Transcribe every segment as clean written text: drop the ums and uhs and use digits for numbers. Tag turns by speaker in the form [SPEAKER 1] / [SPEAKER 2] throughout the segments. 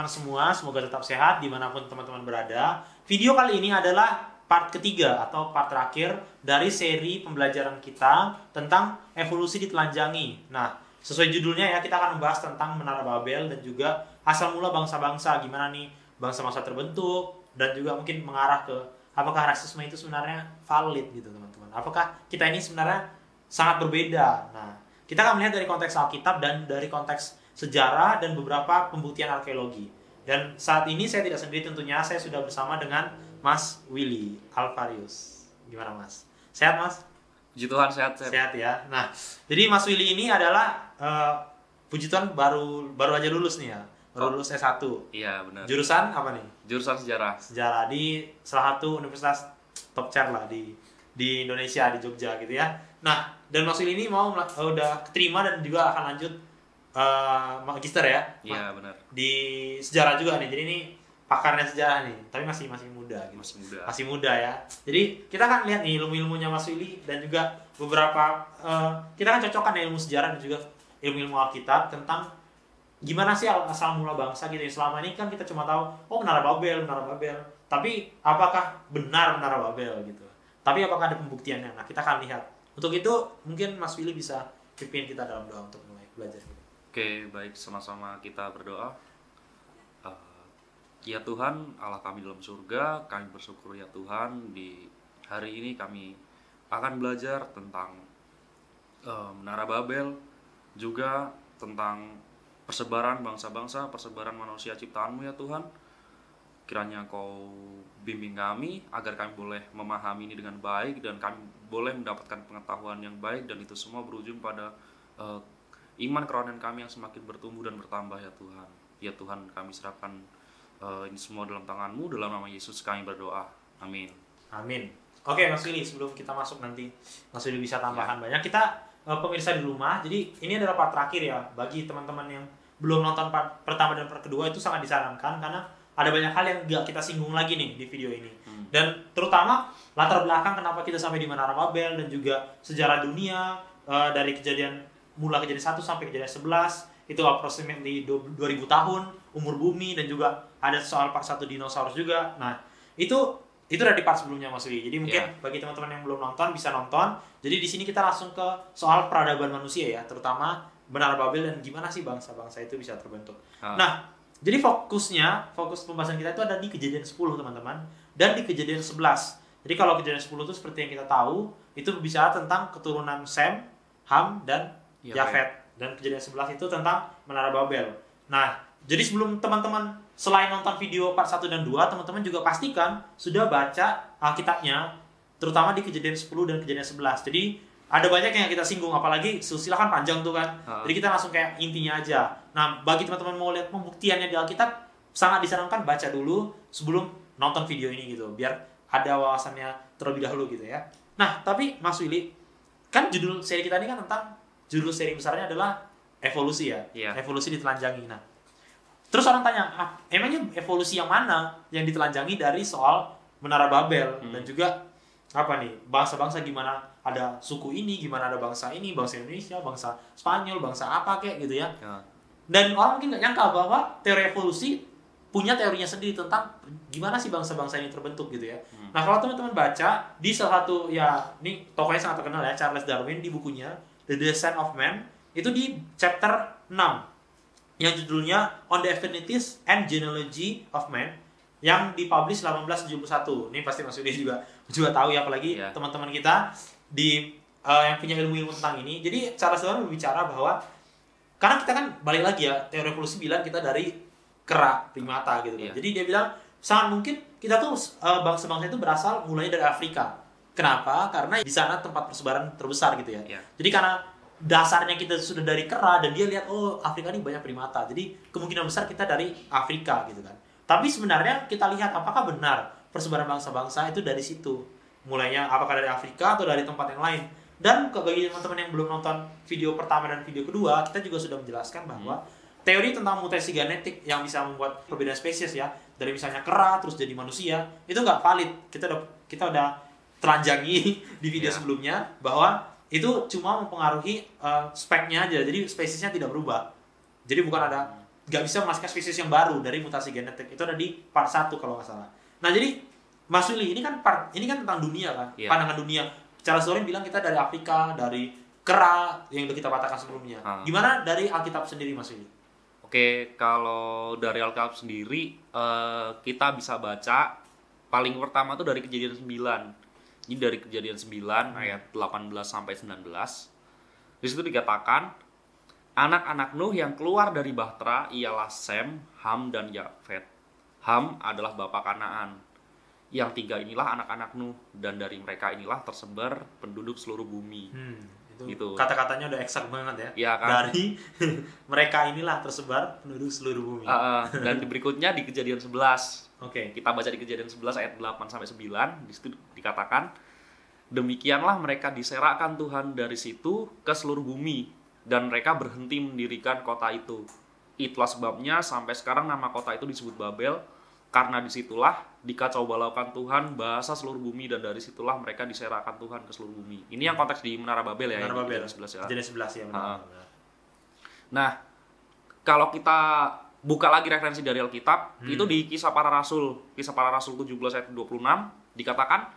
[SPEAKER 1] teman-teman semua, semoga tetap sehat dimanapun teman-teman berada. Video kali ini adalah part ketiga atau part terakhir dari seri pembelajaran kita tentang evolusi ditelanjangi. Nah, sesuai judulnya ya, kita akan membahas tentang Menara Babel dan juga asal mula bangsa-bangsa, gimana nih bangsa-bangsa terbentuk, dan juga mungkin mengarah ke apakah rasisme itu sebenarnya valid gitu teman-teman. Apakah kita ini sebenarnya sangat berbeda. Nah, kita akan melihat dari konteks Alkitab dan dari konteks sejarah dan beberapa pembuktian arkeologi. Dan saat ini saya tidak sendiri tentunya, saya sudah bersama dengan Mas Willy Alvarius. Gimana Mas? Sehat Mas?
[SPEAKER 2] Puji Tuhan, sehat.
[SPEAKER 1] Sehat ya. Nah, jadi Mas Willy ini adalah puji Tuhan baru aja lulus nih ya. Baru lulus S1.
[SPEAKER 2] Iya, benar.
[SPEAKER 1] Jurusan apa nih?
[SPEAKER 2] Jurusan sejarah.
[SPEAKER 1] Sejarah di salah satu universitas top tier lah di Indonesia, di Jogja gitu ya. Nah, dan Mas Willy ini udah keterima dan juga akan lanjut magister ya.
[SPEAKER 2] Iya, benar.
[SPEAKER 1] Di sejarah juga nih. Jadi ini pakarnya sejarah nih, tapi masih muda gitu. Masih muda ya. Jadi kita akan lihat nih ilmu-ilmunya Mas Willy dan juga beberapa kita akan cocokkan ilmu sejarah dan juga ilmu-ilmu Alkitab tentang gimana sih asal mula bangsa gitu ya. Selama ini kan kita cuma tahu Menara Babel. Tapi apakah benar Menara Babel gitu? Tapi apakah ada pembuktiannya? Nah, kita akan lihat. Untuk itu mungkin Mas Willy bisa pimpin kita dalam doa untuk mulai belajar.
[SPEAKER 2] Oke, baik, sama-sama kita berdoa. Ya Tuhan, Allah kami dalam surga, kami bersyukur ya Tuhan, di hari ini kami akan belajar tentang Menara Babel, juga tentang persebaran bangsa-bangsa, persebaran manusia ciptaanmu ya Tuhan. Kiranya Kau bimbing kami agar kami boleh memahami ini dengan baik dan kami boleh mendapatkan pengetahuan yang baik, dan itu semua berujung pada iman kerohanian kami yang semakin bertumbuh dan bertambah ya Tuhan. Ya Tuhan, kami serahkan ini semua dalam tangan-Mu, dalam nama Yesus kami berdoa. Amin.
[SPEAKER 1] Amin. Oke Mas Willy, sebelum kita masuk nanti Mas Willy bisa tambahkan banyak. Kita pemirsa di rumah, jadi ini adalah part terakhir ya. Bagi teman-teman yang belum nonton part pertama dan part kedua, itu sangat disarankan karena ada banyak hal yang gak kita singgung lagi nih di video ini. Dan terutama latar belakang kenapa kita sampai di Menara Babel dan juga sejarah dunia dari mulai kejadian 1 sampai kejadian 11, itu approximately 2000 tahun umur bumi, dan juga ada soal part 1 dinosaurus juga. Nah, itu dari part sebelumnya Mas Willy. Jadi mungkin bagi teman-teman yang belum nonton bisa nonton. Jadi di sini kita langsung ke soal peradaban manusia ya, terutama Menara Babel dan gimana sih bangsa-bangsa itu bisa terbentuk. Nah, jadi fokus pembahasan kita itu ada di kejadian 10 teman-teman, dan di kejadian 11. Jadi kalau kejadian 10 itu seperti yang kita tahu, itu bicara tentang keturunan Sem, Ham, dan Yafet. Dan kejadian 11 itu tentang Menara Babel. Nah, jadi sebelum teman-teman selain nonton video part 1 dan 2, teman-teman juga pastikan sudah baca Alkitabnya, terutama di kejadian 10 dan kejadian 11. Jadi ada banyak yang kita singgung, apalagi silsilah kan panjang tuh kan. Jadi kita langsung kayak intinya aja. Nah, bagi teman-teman mau lihat pembuktiannya di Alkitab, sangat disarankan baca dulu sebelum nonton video ini gitu, biar ada wawasannya terlebih dahulu gitu ya. Nah, tapi Mas Willy, kan judul seri kita ini kan judul seri besarnya adalah evolusi ya. Evolusi ditelanjangi. Nah, terus orang tanya, emangnya evolusi yang mana yang ditelanjangi dari soal Menara Babel? Dan juga apa nih, bangsa-bangsa gimana, ada suku ini, gimana ada bangsa ini, bangsa Indonesia, bangsa Spanyol, bangsa apa kayak gitu ya. Dan orang mungkin gak nyangka bahwa teori evolusi punya teorinya sendiri tentang gimana sih bangsa-bangsa ini terbentuk gitu ya. Nah, kalau teman-teman baca di salah satu, ya ini tokohnya sangat terkenal ya, Charles Darwin, di bukunya The Descent of Man, itu di chapter 6 yang judulnya On the Affinities and Genealogy of Man, yang dipublish 1871. Ini pasti Mas Willy juga tahu ya, apalagi teman-teman kita yang punya ilmu-ilmu tentang ini. Jadi Charles Darwin berbicara bahwa karena kita kan balik lagi ya, teori evolusi bilang kita dari kera primata gitu kan. Jadi dia bilang sangat mungkin kita tuh bangsa-bangsa itu berasal mulai dari Afrika. Kenapa? Karena di sana tempat persebaran terbesar gitu ya. Jadi karena dasarnya kita sudah dari kera, dan dia lihat Afrika ini banyak primata. Jadi kemungkinan besar kita dari Afrika gitu kan. Tapi sebenarnya kita lihat apakah benar persebaran bangsa-bangsa itu dari situ. Mulainya apakah dari Afrika atau dari tempat yang lain. Dan bagi teman-teman yang belum nonton video pertama dan video kedua, kita juga sudah menjelaskan bahwa teori tentang mutasi genetik yang bisa membuat perbedaan spesies ya, dari misalnya kera terus jadi manusia, itu nggak valid. Kita udah telanjangi di video sebelumnya bahwa itu cuma mempengaruhi speknya aja, jadi spesiesnya tidak berubah. Jadi bukan ada nggak bisa memastikan spesies yang baru dari mutasi genetik. Itu ada di part 1 kalau nggak salah. Nah jadi Mas Willy, ini kan tentang dunia kan, pandangan dunia. Charles Darwin bilang kita dari Afrika, dari kera yang udah kita katakan sebelumnya. Gimana dari Alkitab sendiri, Mas Willy?
[SPEAKER 2] Oke, kalau dari Alkitab sendiri kita bisa baca paling pertama tuh dari Kejadian 9. Ini dari Kejadian 9 ayat 18 sampai 19. Di situ dikatakan, anak-anak Nuh yang keluar dari bahtera ialah Sem, Ham, dan Yafet. Ham adalah bapa Kanaan. Yang tiga inilah anak-anak Nuh, dan dari mereka inilah tersebar penduduk seluruh bumi.
[SPEAKER 1] Itu
[SPEAKER 2] gitu.
[SPEAKER 1] Kata-katanya udah eksak banget ya.
[SPEAKER 2] Iya kan?
[SPEAKER 1] Dari mereka inilah tersebar penduduk seluruh bumi.
[SPEAKER 2] Dan berikutnya di Kejadian 11.
[SPEAKER 1] Oke.
[SPEAKER 2] Kita baca di Kejadian 11 ayat 8 sampai 9. Di situ dikatakan, demikianlah mereka diserakkan Tuhan dari situ ke seluruh bumi, dan mereka berhenti mendirikan kota itu. Itulah sebabnya sampai sekarang nama kota itu disebut Babel, karena disitulah dikacau balaukan Tuhan bahasa seluruh bumi, dan dari situlah mereka diserahkan Tuhan ke seluruh bumi. Ini yang konteks di Menara Babel ya.
[SPEAKER 1] Menara Babel.
[SPEAKER 2] Kejadian 11
[SPEAKER 1] ya. Benar.
[SPEAKER 2] Nah, kalau kita buka lagi referensi dari Alkitab, itu di Kisah Para Rasul 17 ayat 26 dikatakan,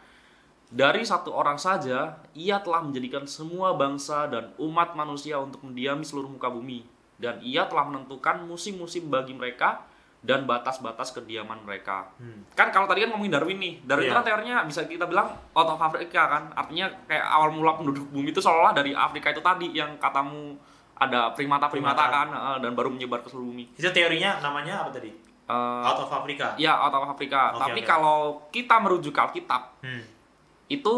[SPEAKER 2] dari satu orang saja ia telah menjadikan semua bangsa dan umat manusia untuk mendiami seluruh muka bumi, dan ia telah menentukan musim-musim bagi mereka dan batas-batas kediaman mereka. Kan kalau tadi kan ngomongin Darwin nih, Darwin kan teorinya bisa kita bilang out of Africa kan, artinya kayak awal mula penduduk bumi itu seolah dari Afrika itu tadi yang katamu ada primata-primata kan, dan baru menyebar ke seluruh bumi.
[SPEAKER 1] Itu teorinya namanya apa tadi? Out of Africa.
[SPEAKER 2] Ya, out of Africa. Tapi kalau kita merujuk ke Alkitab, itu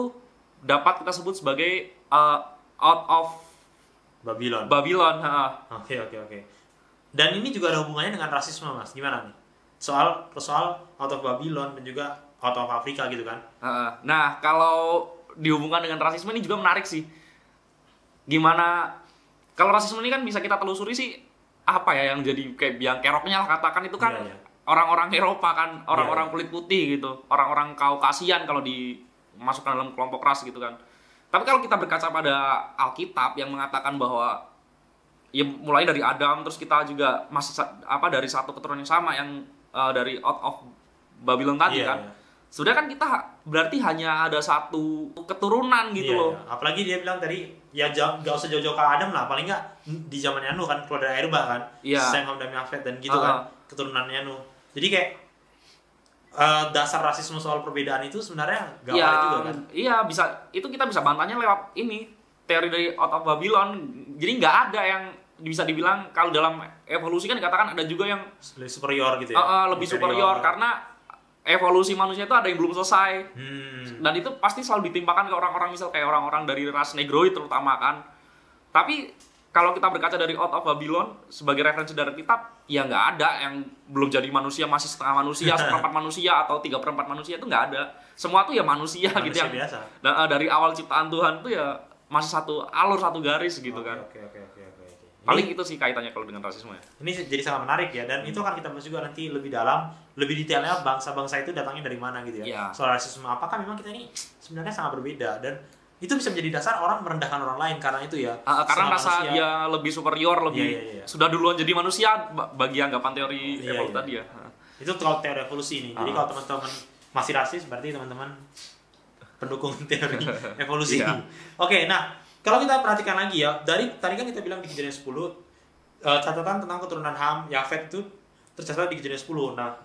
[SPEAKER 2] dapat kita sebut sebagai out of
[SPEAKER 1] Babylon. Oke. Dan ini juga ada hubungannya dengan rasisme, Mas. Gimana nih? Soal out of Babylon dan juga out of Africa gitu kan?
[SPEAKER 2] Nah, kalau dihubungkan dengan rasisme ini juga menarik sih. Gimana? Kalau rasisme ini kan bisa kita telusuri sih, apa ya yang jadi kayak biang keroknya lah katakan itu kan orang-orang Eropa kan, orang-orang kulit putih gitu, orang-orang Kaukasian kalau dimasukkan dalam kelompok ras gitu kan. Tapi kalau kita berkaca pada Alkitab yang mengatakan bahwa ya mulai dari Adam, terus kita juga masih dari satu keturunan yang sama yang dari out of Babylon tadi kan. Sudah kan kita berarti hanya ada satu keturunan gitu loh.
[SPEAKER 1] Apalagi dia bilang tadi ya gak usah jauh-jauh ke Adam lah, paling nggak di zamannya Nuh kan, keluar dari air bah kan. Sem, Ham, dan Yafet dan gitu kan keturunannya Nuh. Jadi kayak dasar rasisme soal perbedaan itu sebenarnya gak valid juga kan? Iya,
[SPEAKER 2] itu kita bisa bantahnya lewat ini teori dari out of Babylon. Jadi nggak ada yang bisa dibilang, kalau dalam evolusi kan dikatakan ada juga yang
[SPEAKER 1] lebih superior gitu ya.
[SPEAKER 2] Lebih superior karena evolusi manusia itu ada yang belum selesai. Dan itu pasti selalu ditimpakan ke orang-orang, misal kayak orang-orang dari ras Negroid terutama kan. Tapi kalau kita berkaca dari out of Babylon sebagai referensi dari kitab, ya nggak ada yang belum jadi manusia, masih setengah manusia, seperempat manusia, atau 3/4 manusia, itu nggak ada. Semua tuh ya manusia gitu yang
[SPEAKER 1] biasa.
[SPEAKER 2] Dari awal ciptaan Tuhan tuh ya masih satu alur, satu garis gitu kan.
[SPEAKER 1] Oke.
[SPEAKER 2] Paling itu sih kaitannya kalau dengan rasisme ya.
[SPEAKER 1] Ini jadi sangat menarik ya, dan itu akan kita bahas juga nanti lebih dalam, lebih detailnya bangsa-bangsa itu datangnya dari mana gitu ya. Soal rasisme, apakah memang kita ini sebenarnya sangat berbeda, dan itu bisa menjadi dasar orang merendahkan orang lain karena itu ya.
[SPEAKER 2] Karena rasa dia lebih superior, lebih sudah duluan jadi manusia bagi anggapan teori evolusi tadi ya.
[SPEAKER 1] Itu kalau teori evolusi ini. Jadi kalau teman-teman masih rasis, berarti teman-teman pendukung teori evolusi. Oke, nah kalau kita perhatikan lagi ya, dari tadi kan kita bilang di Kejadian 10, catatan tentang keturunan Ham, Yafet itu tercatat di Kejadian 10. Nah,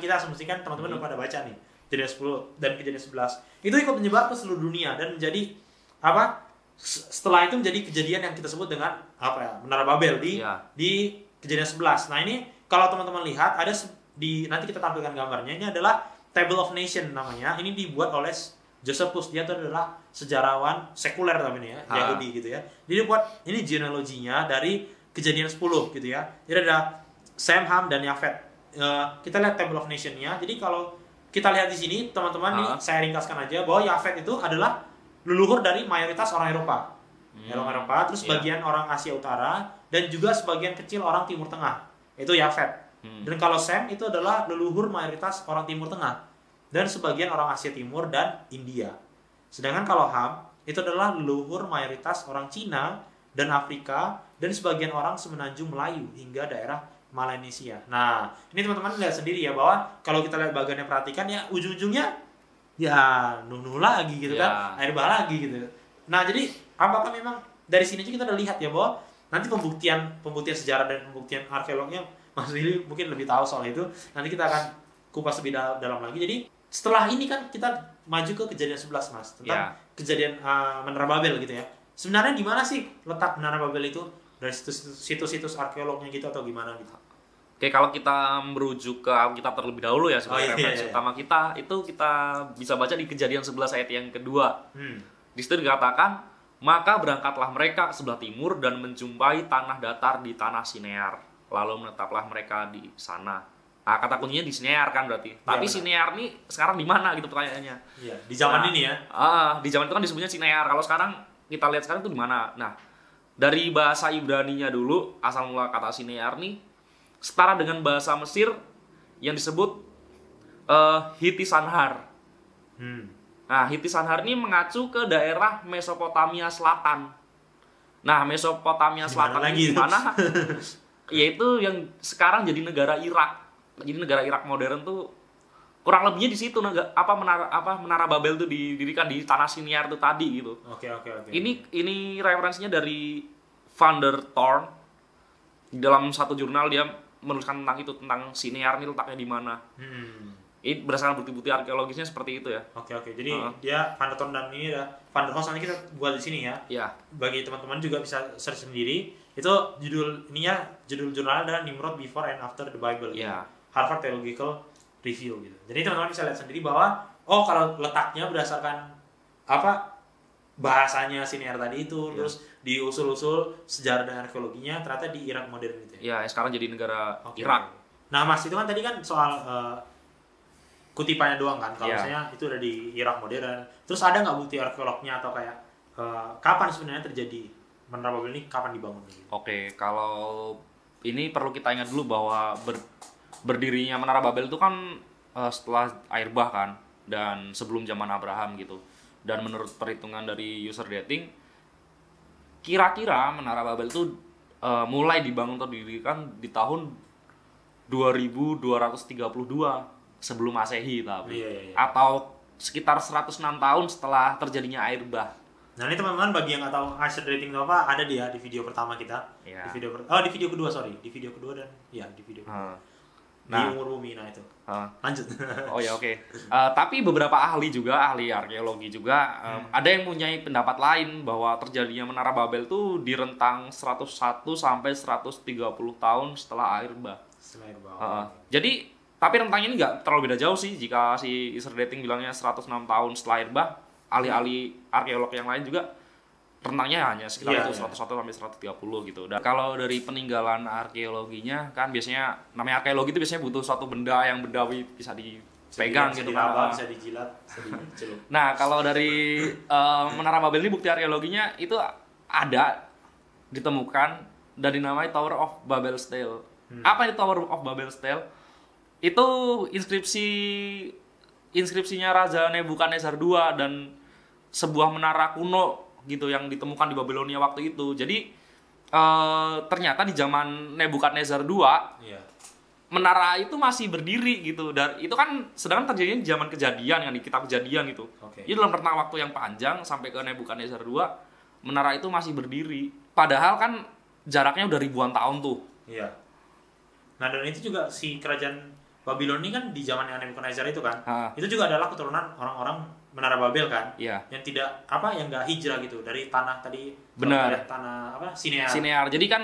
[SPEAKER 1] kita asumsikan teman-teman udah pada baca nih, Kejadian 10 dan Kejadian 11. Itu ikut menyebar ke seluruh dunia dan menjadi setelah itu menjadi kejadian yang kita sebut dengan Menara Babel di Kejadian 11. Nah, ini kalau teman-teman lihat ada nanti kita tampilkan gambarnya. Ini adalah Table of Nation namanya. Ini dibuat oleh Josephus. Dia itu adalah sejarawan sekuler tapi ini ya, Yahudi gitu ya. Jadi buat ini genealoginya dari Kejadian 10 gitu ya. Jadi ada Sem, Ham, dan Yafet. Kita lihat Table of Nation-nya. Jadi kalau kita lihat di sini teman-teman nih, saya ringkaskan aja bahwa Yafet itu adalah leluhur dari mayoritas orang Eropa. Terus sebagian orang Asia Utara dan juga sebagian kecil orang Timur Tengah. Itu Yafet. Dan kalau Sem itu adalah leluhur mayoritas orang Timur Tengah dan sebagian orang Asia Timur dan India. Sedangkan kalau Ham itu adalah leluhur mayoritas orang Cina dan Afrika dan sebagian orang semenanjung Melayu hingga daerah Melanesia. Nah, ini teman-teman lihat sendiri ya bahwa kalau kita lihat bagiannya perhatikan ya ujung-ujungnya ya Nuh lagi gitu kan, air bah lagi gitu. Nah, jadi apakah memang dari sini aja kita udah lihat ya bahwa nanti pembuktian sejarah dan pembuktian arkeolognya Mas Willy mungkin lebih tahu soal itu. Nanti kita akan kupas lebih dalam lagi. Jadi setelah ini kan kita maju ke kejadian 11 Mas tentang kejadian Menara Babel gitu ya. Sebenarnya di mana sih letak Menara Babel itu? Dari situs-situs arkeolognya gitu atau gimana gitu?
[SPEAKER 2] Oke, kalau kita merujuk ke Alkitab terlebih dahulu ya sebagai referensi utama kita, itu kita bisa baca di Kejadian 11 ayat yang kedua. Di situ dikatakan, maka berangkatlah mereka ke sebelah timur dan menjumpai tanah datar di tanah Sinear. Lalu menetaplah mereka di sana. Nah, kata kuncinya di Sinear kan berarti. Tapi Sinear nih sekarang di mana gitu pertanyaannya?
[SPEAKER 1] Iya, di zaman ini ya.
[SPEAKER 2] Di zaman itu kan disebutnya Sinear. Kalau sekarang kita lihat sekarang itu di mana? Nah, dari bahasa Ibraninya dulu, asal mula kata Sinear nih setara dengan bahasa Mesir yang disebut Hiti Sanhar. Nah, Hiti Sanhar ini mengacu ke daerah Mesopotamia Selatan. Nah, Mesopotamia Selatan ini di mana? Yaitu yang sekarang jadi negara Irak. Jadi negara Irak modern tuh kurang lebihnya di situ Menara Babel tuh didirikan di tanah Sinear tuh tadi gitu.
[SPEAKER 1] Oke.
[SPEAKER 2] Ini referensinya dari Van der Thorn. Di dalam satu jurnal dia menuliskan tentang Sinear ini letaknya di mana. Ini berdasarkan bukti-bukti arkeologisnya seperti itu ya.
[SPEAKER 1] Oke. Jadi dia Van der Thorn dan ini ya Van der Hoos nanti kita buat di sini ya.
[SPEAKER 2] Iya.
[SPEAKER 1] Bagi teman-teman juga bisa search sendiri. Itu judul jurnalnya adalah Nimrod Before and After the Bible.
[SPEAKER 2] Iya.
[SPEAKER 1] Harvard Theological Review gitu. Jadi teman-teman bisa lihat sendiri bahwa kalau letaknya berdasarkan bahasanya Sinear tadi itu, terus diusul-usul sejarah dan arkeologinya ternyata di Irak modern itu ya.
[SPEAKER 2] Iya, sekarang jadi negara Irak.
[SPEAKER 1] Nah, Mas itu kan tadi kan soal kutipannya doang kan. Kalau misalnya itu udah di Irak modern. Terus ada nggak bukti arkeolognya atau kayak kapan sebenarnya terjadi Menara Babel ini, kapan dibangun gitu?
[SPEAKER 2] Oke, kalau ini perlu kita ingat dulu bahwa berdirinya Menara Babel itu kan setelah air bah kan, dan sebelum zaman Abraham gitu. Dan menurut perhitungan dari user dating, kira-kira Menara Babel itu mulai dibangun atau didirikan di tahun 2232 sebelum Masehi atau sekitar 106 tahun setelah terjadinya air bah.
[SPEAKER 1] Nah, ini teman-teman bagi yang nggak tahu user dating Nova ada di video pertama kita.
[SPEAKER 2] Yeah.
[SPEAKER 1] Di video kedua di video kedua dan di video kedua. Di umur bumi itu. Lanjut.
[SPEAKER 2] Oke. Tapi beberapa ahli arkeologi juga ada yang punya pendapat lain bahwa terjadinya Menara Babel tuh di rentang 101 sampai 130 tahun setelah air bah. Jadi tapi rentangnya ini nggak terlalu beda jauh sih. Jika si user dating bilangnya 106 tahun setelah air bah, ahli-ahli arkeolog yang lain juga rentangnya hanya sekitar itu 101 sampai 130 gitu. Dan kalau dari peninggalan arkeologinya kan biasanya namanya arkeologi itu biasanya butuh suatu benda yang bendawi bisa dipegang gitu kan.
[SPEAKER 1] Bisa dijilat, bisa dicelup.
[SPEAKER 2] Nah, kalau dari Menara Babel ini bukti arkeologinya itu ada ditemukan dan dinamai Tower of Babel Stele. Apa itu Tower of Babel Stele? Itu inskripsinya Raja Nebukadnezar II dan sebuah menara kuno gitu yang ditemukan di Babilonia waktu itu. Jadi ternyata di zaman Nebukadnezar II menara itu masih berdiri gitu. Dan itu kan sedangkan terjadinya di zaman Kejadian kan, di kitab Kejadian itu. Itu dalam rentang waktu yang panjang sampai ke Nebukadnezar II menara itu masih berdiri. Padahal kan jaraknya udah ribuan tahun tuh.
[SPEAKER 1] Iya. Nah, dan itu juga si kerajaan Babylon ini kan di zaman yang Nebukadnezar itu kan. Itu juga adalah keturunan orang-orang Menara Babel kan. Yang tidak yang enggak hijrah gitu dari tanah tadi.
[SPEAKER 2] Benar.
[SPEAKER 1] Tanah Sinear.
[SPEAKER 2] Sinear. Jadi kan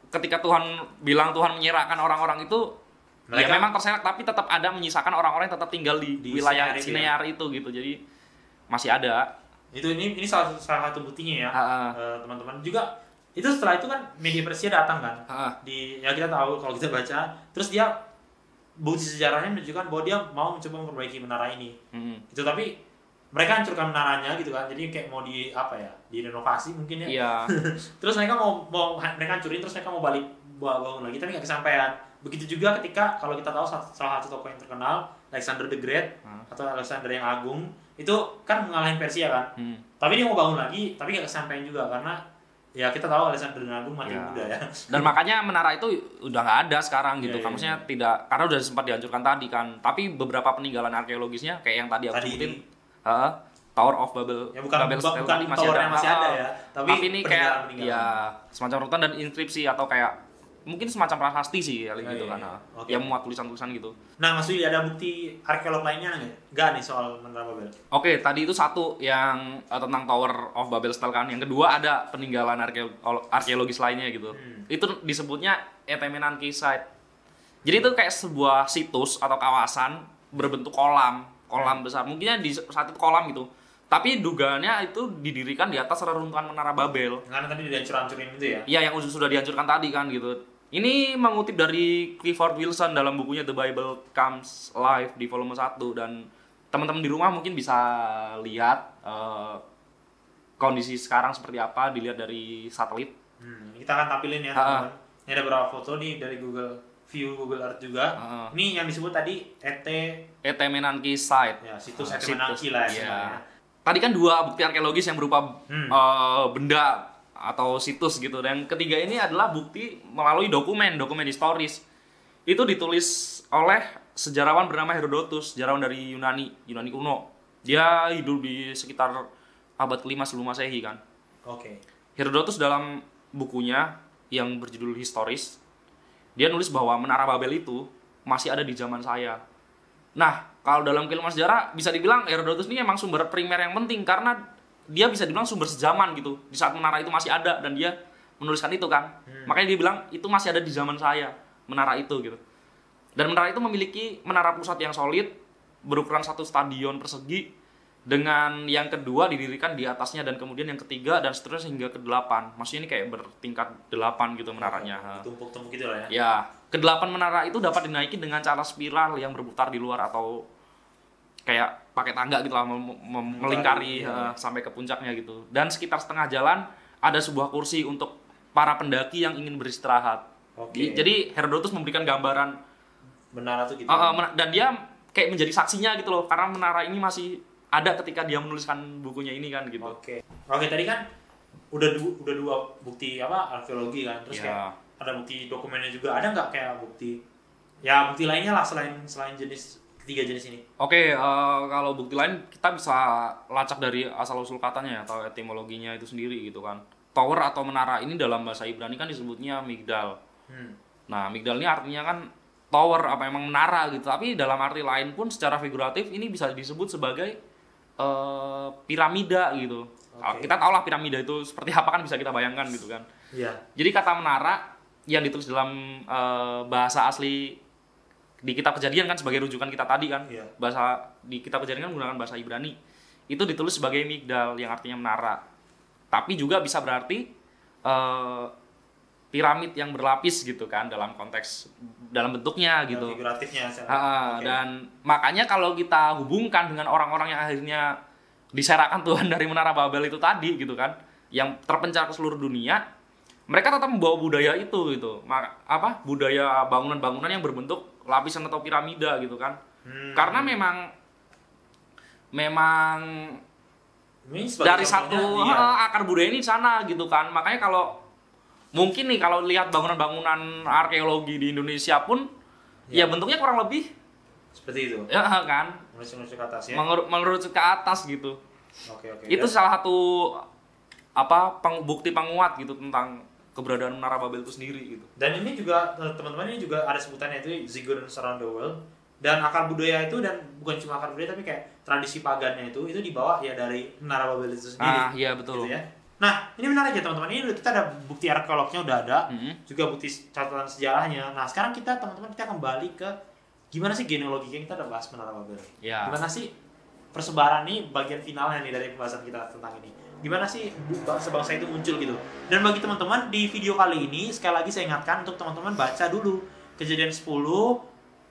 [SPEAKER 2] ketika Tuhan bilang Tuhan menyerahkan orang-orang itu mereka memang terserak, tapi tetap ada menyisakan orang-orang yang tetap tinggal di wilayah Sinear itu gitu. Jadi masih ada. Ini
[SPEAKER 1] salah satu buktinya ya. Teman-teman juga itu setelah itu kan media Persia datang kan. Kita tahu kalau kita baca, terus dia bukti sejarahnya menunjukkan bahwa dia mau mencoba memperbaiki menara ini. Itu tapi mereka hancurkan menaranya gitu kan. Jadi kayak mau direnovasi mungkin ya.
[SPEAKER 2] Iya.
[SPEAKER 1] Terus mereka mau mereka hancurin, terus mereka mau bangun lagi tapi nggak kesampaian. Begitu juga ketika kalau kita tahu salah satu tokoh yang terkenal Alexander the Great atau Alexander yang Agung itu kan mengalahin Persia kan. Tapi dia mau bangun lagi tapi nggak kesampaian juga karena Ya kita tahu Alexander Agung mati muda ya.
[SPEAKER 2] Dan makanya menara itu udah nggak ada sekarang gitu.
[SPEAKER 1] Iya,
[SPEAKER 2] Maksudnya tidak, karena udah sempat dihancurkan tadi kan. Tapi beberapa peninggalan arkeologisnya kayak yang tadi aku sebutin, Tower of Babel,
[SPEAKER 1] Ya bukan
[SPEAKER 2] Babel Stele tadi
[SPEAKER 1] towernya masih ada ya.
[SPEAKER 2] Tapi ini kayak
[SPEAKER 1] peninggalan.
[SPEAKER 2] ya semacam rutan dan inskripsi atau kayak mungkin semacam prasasti sih kayak gitu kan.
[SPEAKER 1] Oke.
[SPEAKER 2] Yang muat tulisan-tulisan gitu.
[SPEAKER 1] Nah, Mas Willy ada bukti arkeolog lainnya nggak nih soal Menara Babel?
[SPEAKER 2] Oke, tadi itu satu yang tentang Tower of Babel Stele kan. Yang kedua ada peninggalan arkeologis lainnya gitu. Itu disebutnya Etemenanki Site. Jadi itu kayak sebuah situs atau kawasan berbentuk kolam besar. Mungkinnya di saat itu kolam gitu. Tapi dugaannya itu didirikan di atas reruntuhan Menara Babel.
[SPEAKER 1] Karena tadi dihancur-hancurin itu ya?
[SPEAKER 2] Iya, yang sudah dihancurkan tadi kan gitu. Ini mengutip dari Clifford Wilson dalam bukunya The Bible Comes Alive di volume 1. Dan teman-teman di rumah mungkin bisa lihat kondisi sekarang seperti apa, dilihat dari satelit.
[SPEAKER 1] Kita akan tampilin ya teman-teman. Ini ada beberapa foto nih dari Google View, Google Earth juga. Ini yang disebut tadi
[SPEAKER 2] Etemenanki Site.
[SPEAKER 1] Ya, situs Etemenanki lah ya sebenarnya.
[SPEAKER 2] Tadi kan dua bukti arkeologis yang berupa benda atau situs gitu, dan ketiga ini adalah bukti melalui dokumen historis. Itu ditulis oleh sejarawan bernama Herodotus, sejarawan dari Yunani kuno. Dia hidup di sekitar abad ke-5 sebelum Masehi kan.
[SPEAKER 1] Oke.
[SPEAKER 2] Herodotus dalam bukunya yang berjudul Historis, dia nulis bahwa Menara Babel itu masih ada di zaman saya. Nah, kalau dalam keilmuan sejarah bisa dibilang Herodotus ini emang sumber primer yang penting karena dia bisa dibilang sumber sejaman gitu. Di saat menara itu masih ada dan dia menuliskan itu kan. Makanya dia bilang itu masih ada di zaman saya, menara itu gitu. Dan menara itu memiliki menara pusat yang solid berukuran 1 stadion persegi, dengan yang kedua didirikan di atasnya, dan kemudian yang ketiga dan seterusnya hingga ke-8. Maksudnya ini kayak bertingkat 8 gitu menaranya.
[SPEAKER 1] Tumpuk-tumpuk gitu lah ya.
[SPEAKER 2] Ya, ke-8 menara itu dapat dinaiki dengan cara spiral yang berputar di luar atau kayak pakai tangga gitu lah, melingkari sampai ke puncaknya gitu. Dan sekitar setengah jalan ada sebuah kursi untuk para pendaki yang ingin beristirahat. Jadi Herodotus memberikan gambaran
[SPEAKER 1] menara tuh gitu.
[SPEAKER 2] Dan dia kayak menjadi saksinya gitu loh, karena menara ini masih ada ketika dia menuliskan bukunya ini kan gitu.
[SPEAKER 1] Oke, tadi kan udah dua bukti arkeologi kan, terus kayak ada bukti dokumennya juga. Ada nggak kayak bukti lainnya lah selain ketiga jenis ini?
[SPEAKER 2] Oke, kalau bukti lain kita bisa lacak dari asal-usul katanya atau etimologinya itu sendiri gitu kan. Tower atau menara ini dalam bahasa Ibrani kan disebutnya migdal. Nah, migdal ini artinya kan tower, emang menara gitu. Tapi dalam arti lain pun secara figuratif ini bisa disebut sebagai piramida gitu. Kita tahu lah piramida itu seperti apa kan, bisa kita bayangkan gitu kan.
[SPEAKER 1] Iya.
[SPEAKER 2] Jadi kata menara yang ditulis dalam bahasa asli di kitab Kejadian kan sebagai rujukan kita tadi kan. Bahasa di kitab Kejadian kan menggunakan bahasa Ibrani. Itu ditulis sebagai migdal yang artinya menara. Tapi juga bisa berarti piramid yang berlapis gitu kan, dalam bentuknya gitu.
[SPEAKER 1] Figuratifnya.
[SPEAKER 2] Dan makanya kalau kita hubungkan dengan orang-orang yang akhirnya diserahkan Tuhan dari Menara Babel itu tadi gitu kan, yang terpencar ke seluruh dunia, mereka tetap membawa budaya itu gitu. Budaya bangunan-bangunan yang berbentuk lapisan atau piramida gitu kan. Karena memang dari satu akar budaya ini di sana gitu kan. Makanya kalau mungkin nih kalau lihat bangunan-bangunan arkeologi di Indonesia pun ya bentuknya kurang lebih
[SPEAKER 1] seperti itu.
[SPEAKER 2] Ya kan?
[SPEAKER 1] Mengerucut ke atas ya.
[SPEAKER 2] Mengerucut ke atas gitu.
[SPEAKER 1] Oke.
[SPEAKER 2] Itu salah satu bukti penguat gitu tentang keberadaan Menara Babel itu sendiri gitu.
[SPEAKER 1] Dan ini juga teman-teman, ini juga ada sebutannya itu Ziggurats Around the World. Dan akar budaya itu, dan bukan cuma akar budaya tapi kayak tradisi pagannya itu dibawa ya dari Menara Babel itu sendiri.
[SPEAKER 2] Iya betul.
[SPEAKER 1] Gitu ya. Nah, ini menarik ya teman-teman. Ini kita ada bukti arkeolognya udah ada, juga bukti catatan sejarahnya. Nah, sekarang kita akan balik ke gimana sih genealoginya. Kita udah bahas Menara Babel. Gimana sih persebaran nih, bagian finalnya nih dari pembahasan kita tentang ini. Gimana sih sebangsa itu muncul gitu. Dan bagi teman-teman di video kali ini, sekali lagi saya ingatkan untuk teman-teman baca dulu Kejadian 10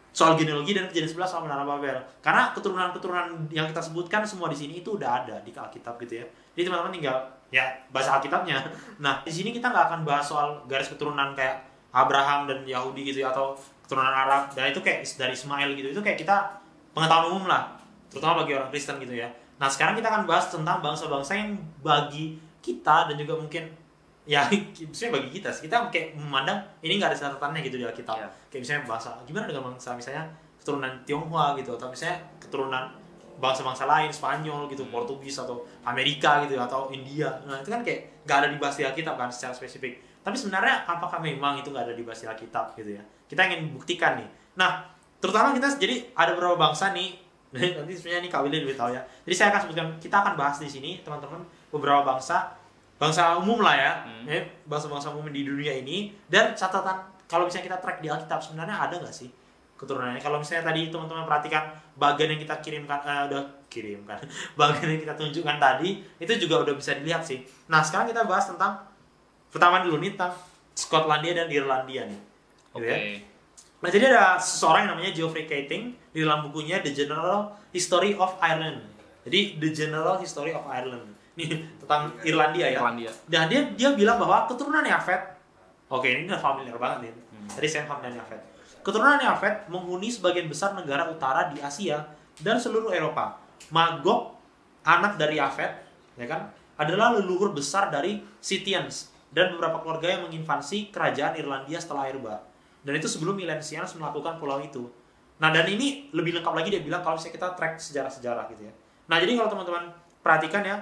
[SPEAKER 1] soal genealogi dan Kejadian 11 soal Menara Babel. Karena keturunan-keturunan yang kita sebutkan semua di sini itu udah ada di Alkitab gitu ya. Jadi teman-teman tinggal ya baca Alkitabnya. Nah, di sini kita nggak akan bahas soal garis keturunan kayak Abraham dan Yahudi gitu ya, atau keturunan Arab. Dan itu kayak dari Ismail gitu. Itu kayak kita pengetahuan umum lah, terutama bagi orang Kristen gitu ya. Nah, sekarang kita akan bahas tentang bangsa-bangsa yang bagi kita dan juga mungkin ya misalnya bagi kita kayak memandang ini nggak ada catatannya gitu di Alkitab.
[SPEAKER 2] Iya.
[SPEAKER 1] Kayak misalnya bangsa, gimana dengan bangsa misalnya keturunan Tionghoa gitu, atau misalnya keturunan bangsa-bangsa lain, Spanyol gitu, Portugis atau Amerika gitu, atau India. Nah itu kan kayak nggak ada dibahas di Alkitab kan secara spesifik. Tapi sebenarnya apakah memang itu nggak ada dibahas di Alkitab gitu ya? Kita ingin buktikan nih. Nah terutama kita jadi ada beberapa bangsa nih. Nanti sebenarnya ini Kak Willy lebih tahu ya. Jadi saya akan sebutkan, kita akan bahas di sini teman-teman beberapa bangsa umum lah ya, bangsa-bangsa umum di dunia ini, dan catatan kalau misalnya kita track di Alkitab sebenarnya ada nggak sih keturunannya. Kalau misalnya tadi teman-teman perhatikan bagian yang kita kirimkan bagian yang kita tunjukkan tadi itu juga udah bisa dilihat sih. Nah sekarang kita bahas tentang pertama dulu nih tentang Skotlandia dan Irlandia nih. Gitu ya. Nah jadi ada seseorang yang namanya Geoffrey Keating di dalam bukunya The General History of Ireland. Jadi The General History of Ireland nih tentang Irlandia ya. Dan dia bilang bahwa keturunan Yafet, oke ini udah familiar banget nih. Tadi saya familiar Yafet. Keturunan Yafet menghuni sebagian besar negara utara di Asia dan seluruh Eropa. Magog, anak dari Yafet, ya kan, adalah leluhur besar dari Scythians dan beberapa keluarga yang menginvasi kerajaan Irlandia setelah air bah. Dan itu sebelum Milesians melakukan pulau itu. Nah dan ini lebih lengkap lagi dia bilang kalau misalnya kita track sejarah-sejarah gitu ya. Nah jadi kalau teman-teman perhatikan ya,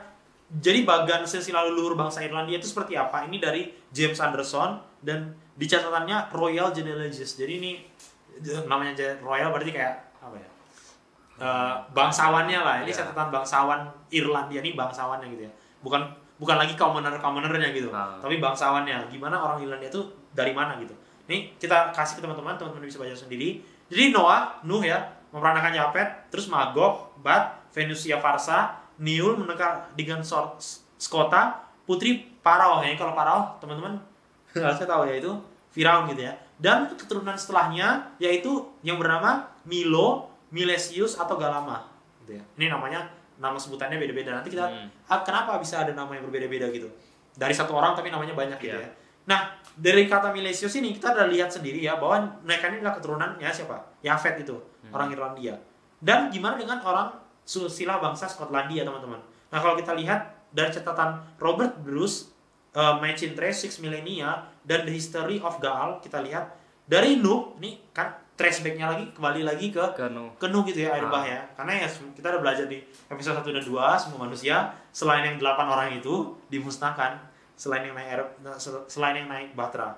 [SPEAKER 1] jadi bagan silsilah leluhur bangsa Irlandia itu seperti apa? Ini dari James Anderson dan di catatannya Royal Genealogies. Jadi ini namanya Royal berarti kayak apa ya? Bangsawannya lah. Ini catatan bangsawan Irlandia, ini bangsawannya gitu ya. Bukan lagi commonernya gitu. Tapi bangsawannya. Gimana orang Irlandia itu dari mana gitu. Nih kita kasih ke teman-teman bisa baca sendiri. Jadi Nuh ya, memperanakan Yafet, terus Magog, Bat, Venusia Farsa, Niul menikah dengan Skota, putri Parao. Ya, kalau Parao teman-teman harusnya tahu ya, itu Firaun gitu ya. Dan keturunan setelahnya yaitu yang bernama Milo, Milesius atau Galama gitu ya. Ini nama sebutannya beda-beda. Nanti kita kenapa bisa ada nama yang berbeda-beda gitu. Dari satu orang tapi namanya banyak gitu ya. Nah, dari kata Milesius ini kita udah lihat sendiri ya bahwa mereka ini adalah keturunannya siapa? Yafet itu, orang Irlandia. Dan gimana dengan orang silsilah bangsa Skotlandia, teman-teman? Nah, kalau kita lihat dari catatan Robert Bruce, Machintrace 6 Millennia dan The History of Gaal, kita lihat dari Nuh, ini kan traceback-nya lagi kembali lagi ke Nuh gitu ya, air bah ya. Karena ya kita udah belajar di episode 1 dan 2 semua manusia selain yang 8 orang itu dimusnahkan, selain yang naik bahtera.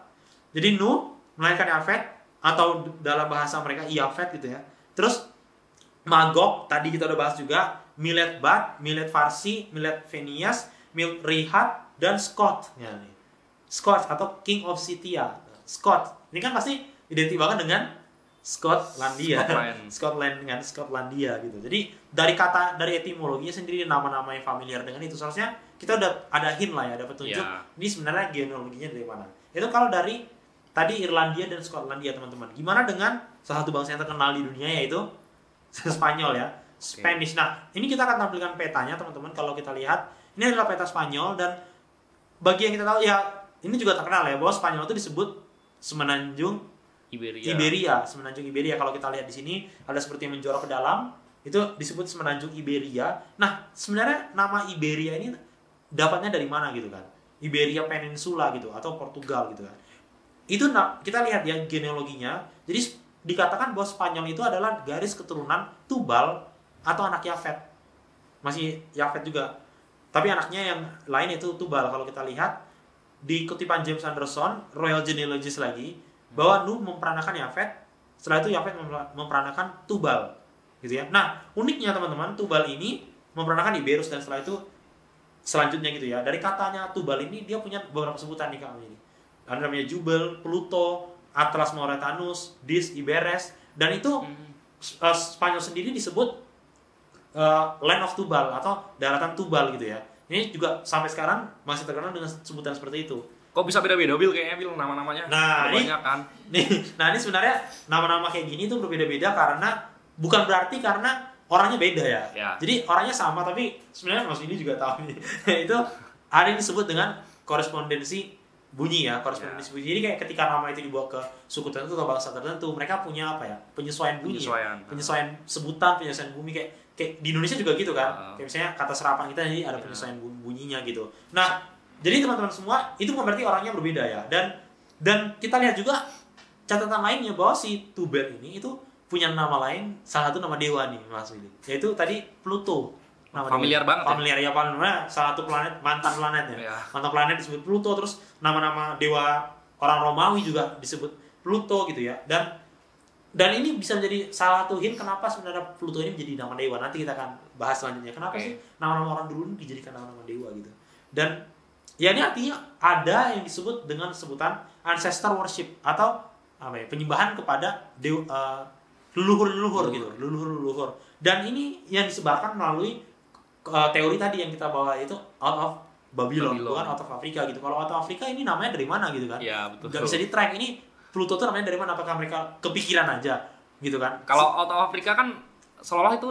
[SPEAKER 1] Jadi Nuh melahirkan Yafet atau dalam bahasa mereka Yafet gitu ya. Terus Magog tadi kita udah bahas juga, Milet Bat, Milet Farsi, Milet Phineas, Milet Rihat dan Scott. Ya nih. Scott atau King of Scythia. Scott. Ini kan pasti identik banget dengan Skotlandia. Scotland dengan Skotlandia gitu. Jadi dari etimologinya sendiri nama-nama yang familiar dengan itu. Seharusnya kita udah ada hint lah ya, ada petunjuk. Ini sebenarnya genealoginya dari mana. Itu kalau dari tadi Irlandia dan Skotlandia, teman-teman. Gimana dengan salah satu bangsa yang terkenal di dunia yaitu Spanyol ya, Spanish. Nah, ini kita akan tampilkan petanya, teman-teman. Kalau kita lihat, ini adalah peta Spanyol dan bagi yang kita tahu ya, ini juga terkenal ya bahwa Spanyol itu disebut semenanjung Iberia, semenanjung Iberia. Kalau kita lihat di sini ada seperti yang menjorok ke dalam, itu disebut semenanjung Iberia. Nah, sebenarnya nama Iberia ini dapatnya dari mana gitu kan? Iberia Peninsula gitu atau Portugal gitu kan. Itu kita lihat ya genealoginya. Jadi dikatakan bahwa Spanyol itu adalah garis keturunan Tubal atau anak Yafet. Masih Yafet juga. Tapi anaknya yang lain itu Tubal. Kalau kita lihat di kutipan James Anderson, Royal Genealogies lagi, bahwa Nuh memperanakan Yafet, setelah itu Yafet memperanakan Tubal. Gitu ya. Nah, uniknya teman-teman, Tubal ini memperanakan Iberus dan setelah itu selanjutnya gitu ya. Dari katanya Tubal ini dia punya beberapa sebutan nih kami ini. Ada namanya Jubel, Pluto, Atlas Mauretanus, Dis, Iberes, dan itu Spanyol sendiri disebut Land of Tubal atau daratan Tubal gitu ya. Ini juga sampai sekarang masih terkenal dengan sebutan seperti itu.
[SPEAKER 2] Kok bisa beda-beda Bil kayaknya Bil nama-namanya?
[SPEAKER 1] Nah,
[SPEAKER 2] banyak kan.
[SPEAKER 1] Ini sebenarnya nama-nama kayak gini tuh berbeda-beda karena bukan berarti karena orangnya beda ya. Jadi orangnya sama tapi sebenarnya Mas ini juga tahu nih. Itu ada yang disebut dengan korespondensi bunyi ya, korespondensi bunyi. Jadi kayak ketika nama itu dibawa ke suku tertentu atau bangsa tertentu, mereka punya apa ya? Penyesuaian bunyi. Penyesuaian sebutan, penyesuaian bumi kayak di Indonesia juga gitu kan. Kayak misalnya kata serapan kita jadi ada penyesuaian bunyinya gitu. Nah, Jadi teman-teman semua itu bukan berarti orangnya berbeda ya. Dan kita lihat juga catatan lainnya bahwa si Tubal ini itu punya nama lain, salah satu nama dewa nih Mas Willy. Yaitu tadi Pluto. Nama
[SPEAKER 2] Familiar
[SPEAKER 1] dewa.
[SPEAKER 2] banget ya?
[SPEAKER 1] Familiar ya, salah satu planet, mantan planet ya.
[SPEAKER 2] Iya.
[SPEAKER 1] Mantan planet disebut Pluto, terus nama-nama dewa orang Romawi juga disebut Pluto gitu ya. Dan ini bisa menjadi salah satu hint kenapa sebenarnya Pluto ini menjadi nama dewa. Nanti kita akan bahas selanjutnya. Kenapa sih nama-nama orang dulu ini dijadikan nama-nama dewa gitu. Dan ya ini artinya ada yang disebut dengan sebutan ancestor worship atau apa ya, penyembahan kepada leluhur-leluhur gitu, leluhur-leluhur. Dan ini yang disebarkan melalui teori tadi yang kita bawa itu out of Babylon, bukan out of Afrika gitu. Kalau out of Afrika ini namanya dari mana gitu kan?
[SPEAKER 2] Iya, betul.
[SPEAKER 1] Gak bisa di-track ini Pluto tuh namanya dari mana? Apakah mereka kepikiran aja gitu kan?
[SPEAKER 2] Kalau out of Afrika kan seolah-olah itu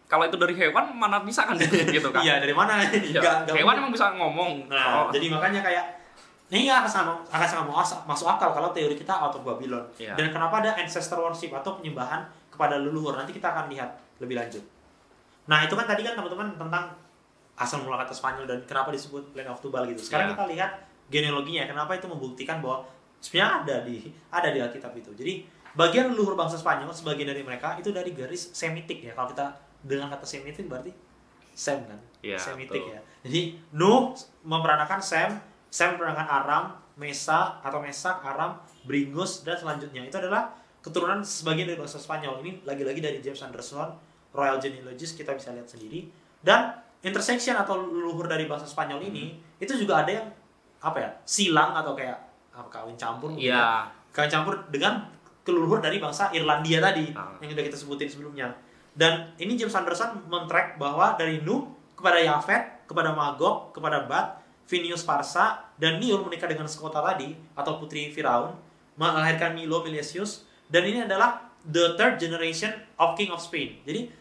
[SPEAKER 2] kalau itu dari hewan mana bisa kan gitu kan?
[SPEAKER 1] Iya, dari mana?
[SPEAKER 2] Iya. Hewan emang bisa ngomong.
[SPEAKER 1] Nah, jadi makanya kayak ini akan sangat masuk akal kalau teori kita out of Babylon.
[SPEAKER 2] Iya.
[SPEAKER 1] Dan kenapa ada ancestor worship atau penyembahan kepada leluhur? Nanti kita akan lihat lebih lanjut. Nah, itu kan tadi kan teman-teman tentang asal mula kata Spanyol dan kenapa disebut Land of Tubal gitu. Sekarang kita lihat genealoginya, kenapa itu membuktikan bahwa sebenarnya ada di Alkitab itu. Jadi bagian leluhur bangsa Spanyol sebagian dari mereka itu dari garis Semitik ya. Kalau kita dengan kata Semitik berarti Sem kan, Semitik ya. Jadi Nuh memperanakan Sem memperanakan Aram, Mesa atau Mesak, Aram, Bringus dan selanjutnya itu adalah keturunan sebagian dari bangsa Spanyol. Ini lagi-lagi dari James Anderson, Royal Genealogies, kita bisa lihat sendiri. Dan intersection atau leluhur dari bangsa Spanyol ini itu juga ada yang apa ya, silang atau kayak kawin campur mungkin ya. Kawin campur dengan leluhur dari bangsa Irlandia tadi yang sudah kita sebutin sebelumnya. Dan ini James Anderson men-track bahwa dari Nuh kepada Yafet, kepada Magog, kepada Bat, Phineus Parsa, dan Niul menikah dengan Skota tadi atau putri Firaun, melahirkan Milo Milesius, dan ini adalah the third generation of King of Spain. Jadi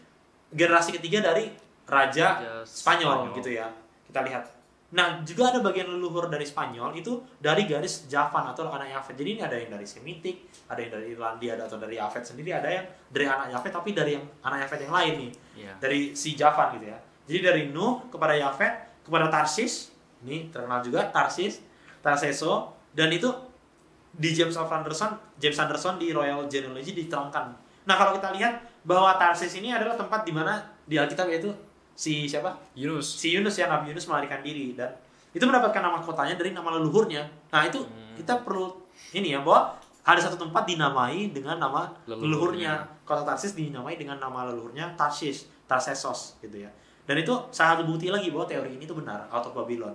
[SPEAKER 1] generasi ketiga dari Raja Spanyol gitu ya. Kita lihat. Nah, juga ada bagian leluhur dari Spanyol itu dari garis Javan atau anak Yafet. Jadi ini ada yang dari Semitik, ada yang dari Irlandia atau dari Yafet sendiri, ada yang dari anak Yafet tapi dari yang anak Yafet yang lain nih. Dari si Javan gitu ya. Jadi dari Nuh kepada Yafet, kepada Tarsis, ini terkenal juga Tarseso, dan itu di James Anderson di Royal Genealogy diterangkan. Nah, kalau kita lihat bahwa Tarsis ini adalah tempat di mana di Alkitab yaitu si siapa?
[SPEAKER 2] Yunus.
[SPEAKER 1] Si Yunus ya, Nabi Yunus melarikan diri dan itu mendapatkan nama kotanya dari nama leluhurnya. Nah, itu kita perlu ini ya, bahwa ada satu tempat dinamai dengan nama leluhurnya. Kota Tarsis dinamai dengan nama leluhurnya Tarsesos gitu ya. Dan itu salah satu bukti lagi bahwa teori ini tuh benar, out of Babylon.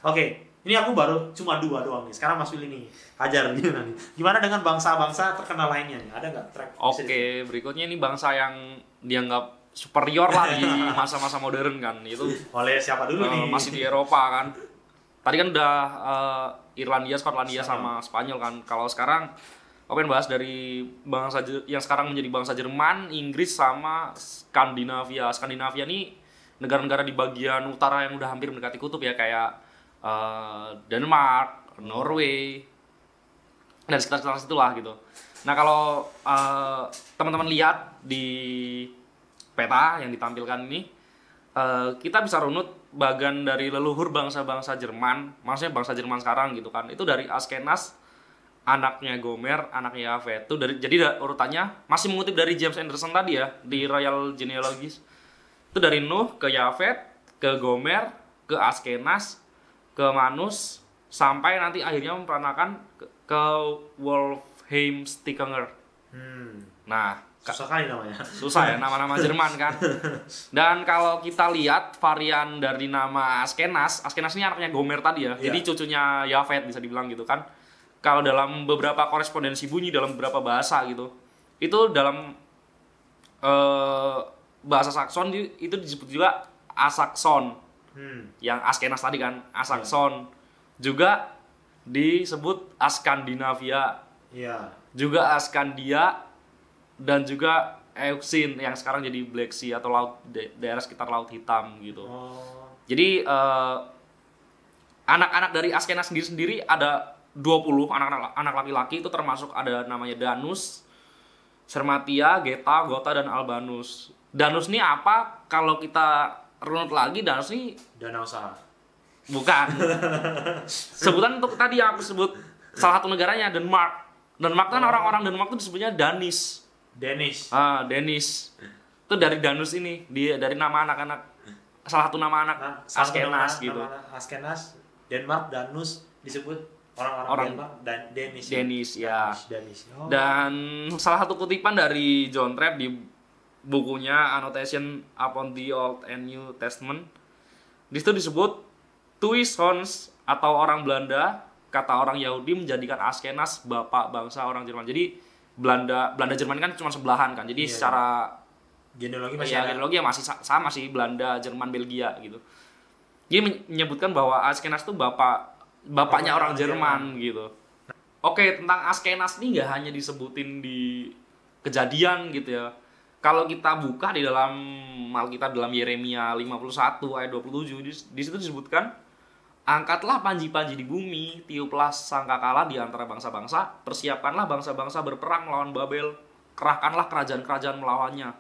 [SPEAKER 1] Oke, ini aku baru cuma 2 doang nih. Sekarang Mas Willy nih, ajar gimana nih? Gimana dengan bangsa-bangsa terkenal lainnya nih? Ada nggak track?
[SPEAKER 2] Oke, berikutnya ini bangsa yang dianggap superior lah di masa-masa modern kan. Itu
[SPEAKER 1] oleh siapa dulu nih?
[SPEAKER 2] Masih di Eropa kan. Tadi kan udah Irlandia, Skotlandia sama Spanyol kan. Kalau sekarang aku pengen bahas dari bangsa yang sekarang menjadi bangsa Jerman, Inggris sama Skandinavia. Skandinavia nih negara-negara di bagian utara yang udah hampir mendekati kutub ya, kayak Denmark, Norway, dan sekitar-sekitar situlah gitu. Nah, kalau teman-teman lihat di peta yang ditampilkan ini, kita bisa runut bagian dari leluhur bangsa-bangsa Jerman, maksudnya bangsa Jerman sekarang gitu kan. Itu dari Askenas, anaknya Gomer, anaknya Yafet. Itu jadi urutannya masih mengutip dari James Anderson tadi ya, di Royal Genealogies. Itu dari Nuh ke Yafet, ke Gomer, ke Askenas, ke Manus, sampai nanti akhirnya memperanakan ke Wolfheim Stiekenger. Nah,
[SPEAKER 1] susah kali namanya.
[SPEAKER 2] Susah ya, nama-nama Jerman kan. Dan kalau kita lihat varian dari nama Askenas ini anaknya Gomer tadi ya. Jadi cucunya Yafet bisa dibilang gitu kan. Kalau dalam beberapa korespondensi bunyi dalam beberapa bahasa gitu, itu dalam bahasa Sakson itu disebut juga Asakson. Yang Askenas tadi kan, Asakson. Juga disebut Askandinavia. Juga Askandia, dan juga Euxine yang sekarang jadi Black Sea atau laut daerah sekitar Laut Hitam gitu. Jadi anak-anak dari Askenas sendiri ada 20 anak laki-laki, itu termasuk ada namanya Danus, Sermatia, Geta, Gota, dan Albanus. Danus ini apa? Kalau kita runut lagi, Danus ini
[SPEAKER 1] Danau Sahara.
[SPEAKER 2] Bukan. Sebutan untuk tadi yang aku sebut salah satu negaranya Denmark. Denmark kan orang-orang Denmark itu disebutnya Danish. Danish. Itu dari Danus ini, dia dari nama anak-anak, salah satu nama anak Askenas gitu.
[SPEAKER 1] Nama Askenas, Denmark, Danus disebut orang Denmark dan
[SPEAKER 2] Danish ya.
[SPEAKER 1] Danish. Oh.
[SPEAKER 2] Dan salah satu kutipan dari John Trapp di bukunya Annotation upon the Old and New Testament. Di situ disebut Tuishons atau orang Belanda, kata orang Yahudi menjadikan Askenas bapak bangsa orang Jerman. Jadi Belanda Jerman kan cuma sebelahan kan. Jadi secara
[SPEAKER 1] genealogi
[SPEAKER 2] masih sama sih, Belanda, Jerman, Belgia gitu. Jadi menyebutkan bahwa Askenas itu bapaknya orang Jerman gitu. Oke, tentang Askenas ini nggak hanya disebutin di Kejadian gitu ya. Kalau kita buka di dalam Alkitab dalam Yeremia 51 ayat 27, di situ disebutkan, angkatlah panji-panji di bumi, tiuplah sangkakala di antara bangsa-bangsa, persiapkanlah bangsa-bangsa berperang melawan Babel, kerahkanlah kerajaan-kerajaan melawannya,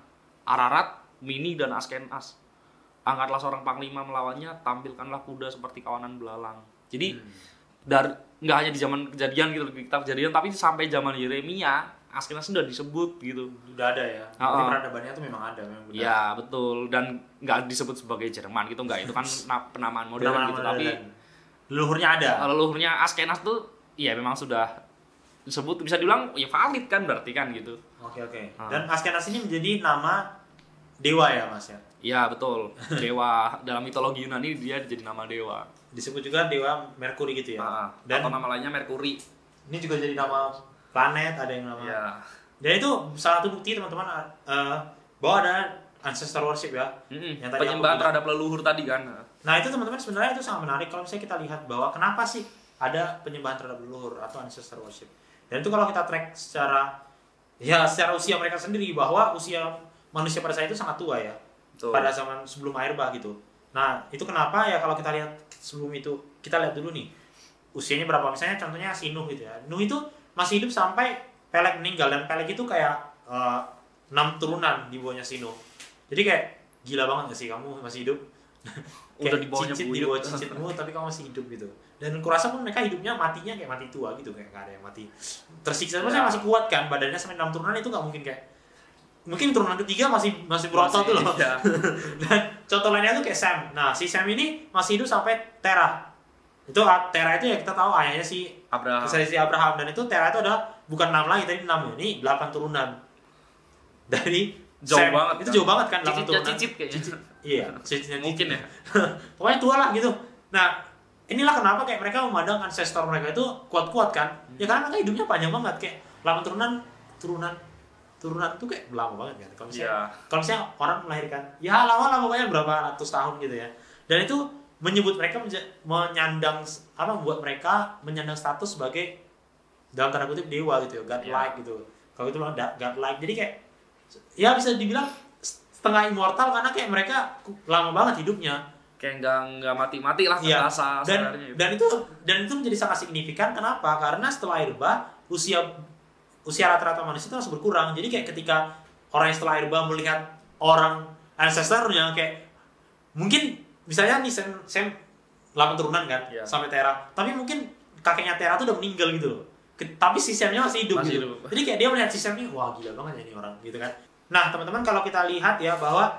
[SPEAKER 2] Ararat, Mini, dan Askenas. Angkatlah seorang panglima melawannya, tampilkanlah kuda seperti kawanan belalang. Jadi nggak hanya di zaman Kejadian gitu, di kitab Kejadian, tapi sampai zaman Yeremia, Askenas sudah disebut gitu.
[SPEAKER 1] Udah ada ya. Jadi peradabannya itu memang ada, memang benar.
[SPEAKER 2] Ya betul, dan nggak disebut sebagai Jerman gitu, nggak, itu kan penamaan modern gitu, tapi
[SPEAKER 1] leluhurnya ada.
[SPEAKER 2] Leluhurnya Askenas tuh ya memang sudah disebut, bisa dibilang ya valid kan berarti kan gitu.
[SPEAKER 1] Oke. Dan Askenas ini menjadi nama dewa ya Mas ya?
[SPEAKER 2] Iya betul, dewa dalam mitologi Yunani dia jadi nama dewa.
[SPEAKER 1] Disebut juga dewa Merkuri gitu ya?
[SPEAKER 2] Dan atau nama lainnya Merkuri.
[SPEAKER 1] Ini juga jadi nama planet, ada yang nama.
[SPEAKER 2] Ya.
[SPEAKER 1] Dan itu salah satu bukti teman-teman bahwa ada ancestor worship ya.
[SPEAKER 2] Yang tadi penyembahan terhadap leluhur tadi kan.
[SPEAKER 1] Nah itu teman-teman sebenarnya itu sangat menarik kalau misalnya kita lihat bahwa kenapa sih ada penyembahan terhadap leluhur atau ancestor worship. Dan itu kalau kita track secara usia mereka sendiri, bahwa usia manusia pada saat itu sangat tua ya. Betul. Pada zaman sebelum air bah gitu. Nah itu kenapa ya, kalau kita lihat sebelum itu, kita lihat dulu nih usianya berapa. Misalnya contohnya si Nuh gitu ya. Nuh itu masih hidup sampai Peleg meninggal, dan Peleg itu kayak 6 turunan di bawahnya si Nuh. Jadi kayak gila banget gak sih kamu masih hidup?
[SPEAKER 2] Udah di bawahnya
[SPEAKER 1] cicit, di bawah cicitmu tapi kamu masih hidup gitu. Dan kurasa pun mereka hidupnya matinya kayak mati tua gitu, kayak gak ada yang mati tersiksa. Maksudnya masih kuat kan badannya, sampai 6 turunan itu gak mungkin kayak, mungkin turunan ketiga masih berotot tuh loh.
[SPEAKER 2] Ya.
[SPEAKER 1] Dan contoh lainnya tuh kayak Sam. Nah si Sam ini masih hidup sampai Terah. Terah itu ya kita tahu ayahnya si Abraham. Dan itu Terah itu adalah bukan 6 lagi, tadi 6 ini 8 turunan dari
[SPEAKER 2] jauh
[SPEAKER 1] Sam.
[SPEAKER 2] banget.
[SPEAKER 1] Itu jauh banget kan, 8 turunan.
[SPEAKER 2] Cicit kayaknya.
[SPEAKER 1] Iya, cicitnya
[SPEAKER 2] mungkin ya.
[SPEAKER 1] Pokoknya tua lah gitu. Nah, inilah kenapa kayak mereka memandang ancestor mereka itu kuat-kuat kan. Ya karena mereka hidupnya panjang banget, kayak 8 turunan itu kayak lama banget kan. Kalau misalnya orang melahirkan, ya lama lah pokoknya berapa ratus tahun gitu ya. Dan itu menyebut mereka membuat mereka menyandang status sebagai dalam tanda kutip dewa gitu ya, godlike gitu. Kalau itu bilang godlike. Jadi kayak ya bisa dibilang setengah immortal karena kayak mereka lama banget hidupnya.
[SPEAKER 2] Kayak nggak mati-mati lah terasa sebenarnya.
[SPEAKER 1] Dan itu menjadi sangat signifikan. Kenapa? Karena setelah air bah usia rata-rata manusia itu langsung berkurang. Jadi kayak ketika orang yang setelah air bah melihat orang ancestornya, kayak mungkin misalnya nih Sam 8 turunan kan sampai Terah. Tapi mungkin kakeknya Terah tuh udah meninggal gitu loh. Tapi si Samnya masih hidup gitu. Jadi kayak dia melihat si Sam ini, wah gila banget ya ini orang gitu kan. Nah teman-teman, kalau kita lihat ya bahwa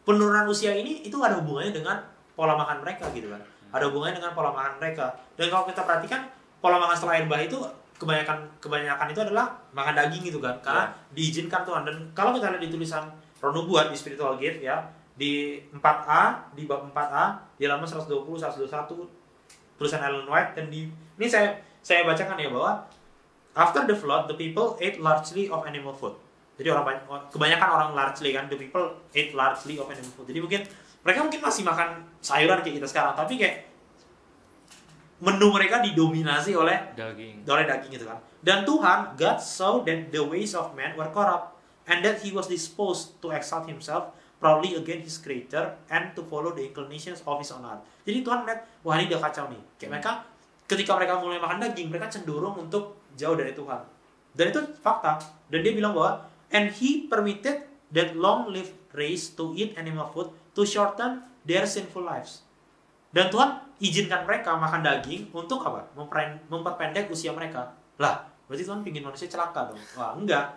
[SPEAKER 1] penurunan usia ini itu ada hubungannya dengan pola makan mereka gitu kan. Ada hubungannya dengan pola makan mereka. Dan kalau kita perhatikan pola makan setelah air bah itu kebanyakan itu adalah makan daging gitu kan. Karena diizinkan Tuhan. Dan kalau kita lihat di tulisan Roh Nubuat di Spiritual Gift ya, di 4A, di bab 4A, di halaman 120, 121, tulisan Ellen White. Dan ini saya bacakan ya, bahwa after the flood, the people ate largely of animal food. Jadi kebanyakan orang largely kan, the people ate largely of animal food. Jadi mereka mungkin masih makan sayuran kayak kita sekarang, tapi kayak menu mereka didominasi oleh daging gitu kan. Dan Tuhan, God saw that the ways of man were corrupt, and that he was disposed to exalt himself proudly against his creator and to follow the inclinations of his own heart. Jadi Tuhan melihat, wah ini udah kacau nih. Kayak mereka, ketika mereka mulai makan daging, mereka cenderung untuk jauh dari Tuhan. Dan itu fakta. Dan dia bilang bahwa, and he permitted that long-lived race to eat animal food to shorten their sinful lives. Dan Tuhan izinkan mereka makan daging untuk apa? Memperpendek usia mereka. Lah, berarti Tuhan pingin manusia celaka dong. Wah, enggak.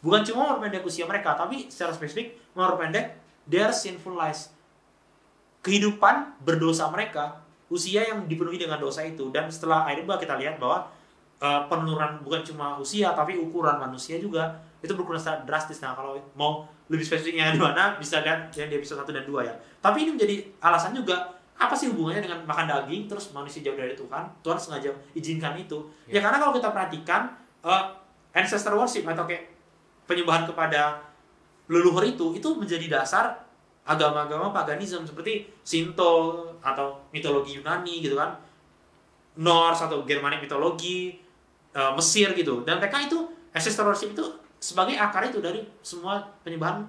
[SPEAKER 1] Bukan cuma memperpendek usia mereka, tapi secara spesifik memperpendek their sinful lives. Kehidupan berdosa mereka, usia yang dipenuhi dengan dosa itu. Dan setelah akhirnya kita lihat bahwa penurunan bukan cuma usia, tapi ukuran manusia juga itu berkurang secara drastis. Nah, kalau mau lebih spesifiknya di mana, bisa lihat yang di episode 1 dan 2 ya. Tapi ini menjadi alasan juga, apa sih hubungannya dengan makan daging terus manusia jauh dari Tuhan? Tuhan sengaja izinkan itu. Ya karena kalau kita perhatikan ancestor worship atau kayak penyembahan kepada leluhur itu menjadi dasar agama-agama paganisme seperti Shinto atau mitologi Yunani gitu kan, Norse atau Germanic mitologi, Mesir gitu. Dan mereka itu ancestor worship itu sebagai akar itu dari semua penyembahan.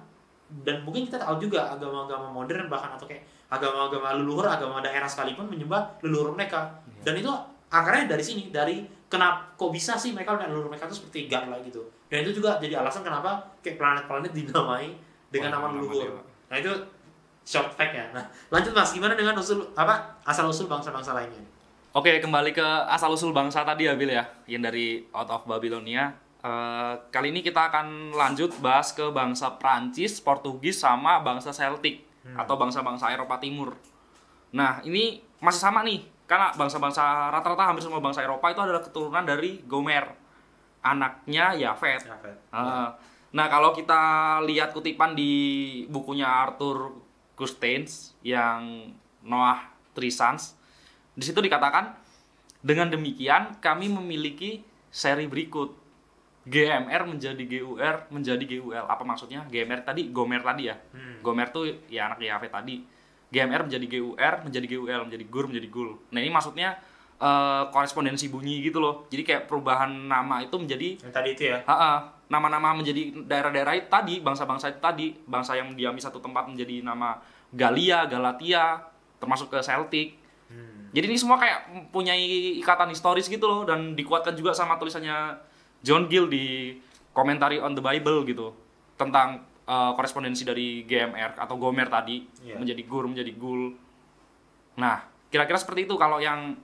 [SPEAKER 1] Dan mungkin kita tahu juga agama-agama modern bahkan atau kayak agama-agama leluhur, agama daerah sekalipun menyembah leluhur mereka. Dan itu akarnya dari sini, dari kenapa kok bisa sih mereka leluhur mereka itu seperti God lah gitu. Dan itu juga jadi alasan kenapa kayak planet-planet dinamai dengan nama leluhur. Nah itu short fact ya. Nah lanjut Mas, gimana dengan asal usul bangsa-bangsa lainnya?
[SPEAKER 3] Oke, kembali ke asal usul bangsa tadi ya Bill ya, yang dari Out of Babylonia. Kali ini kita akan lanjut bahas ke bangsa Prancis, Portugis, sama bangsa Celtic atau bangsa-bangsa Eropa Timur. Nah, ini masih sama nih, karena bangsa-bangsa rata-rata hampir semua bangsa Eropa itu adalah keturunan dari Gomer, anaknya Yafet. Nah, kalau kita lihat kutipan di bukunya Arthur Gustains yang Noah Three Sons, di situ dikatakan, dengan demikian kami memiliki seri berikut. GMR menjadi GUR menjadi GUL. Apa maksudnya? GMR tadi Gomer tadi ya. Gomer tuh ya anak Yafet tadi. GMR menjadi GUR menjadi GUL menjadi Gur menjadi Gul. Nah, ini maksudnya korespondensi bunyi gitu loh. Jadi kayak perubahan nama itu menjadi
[SPEAKER 1] yang tadi itu ya.
[SPEAKER 3] Nama-nama menjadi daerah-daerah itu tadi, bangsa-bangsa itu tadi, bangsa yang mendiami satu tempat menjadi nama Galia, Galatia, termasuk ke Celtic. Jadi ini semua kayak punya ikatan historis gitu loh, dan dikuatkan juga sama tulisannya John Gill di Commentary on the Bible gitu, tentang korespondensi dari GMR atau Gomer tadi menjadi Gur menjadi Gul. Nah, kira-kira seperti itu kalau yang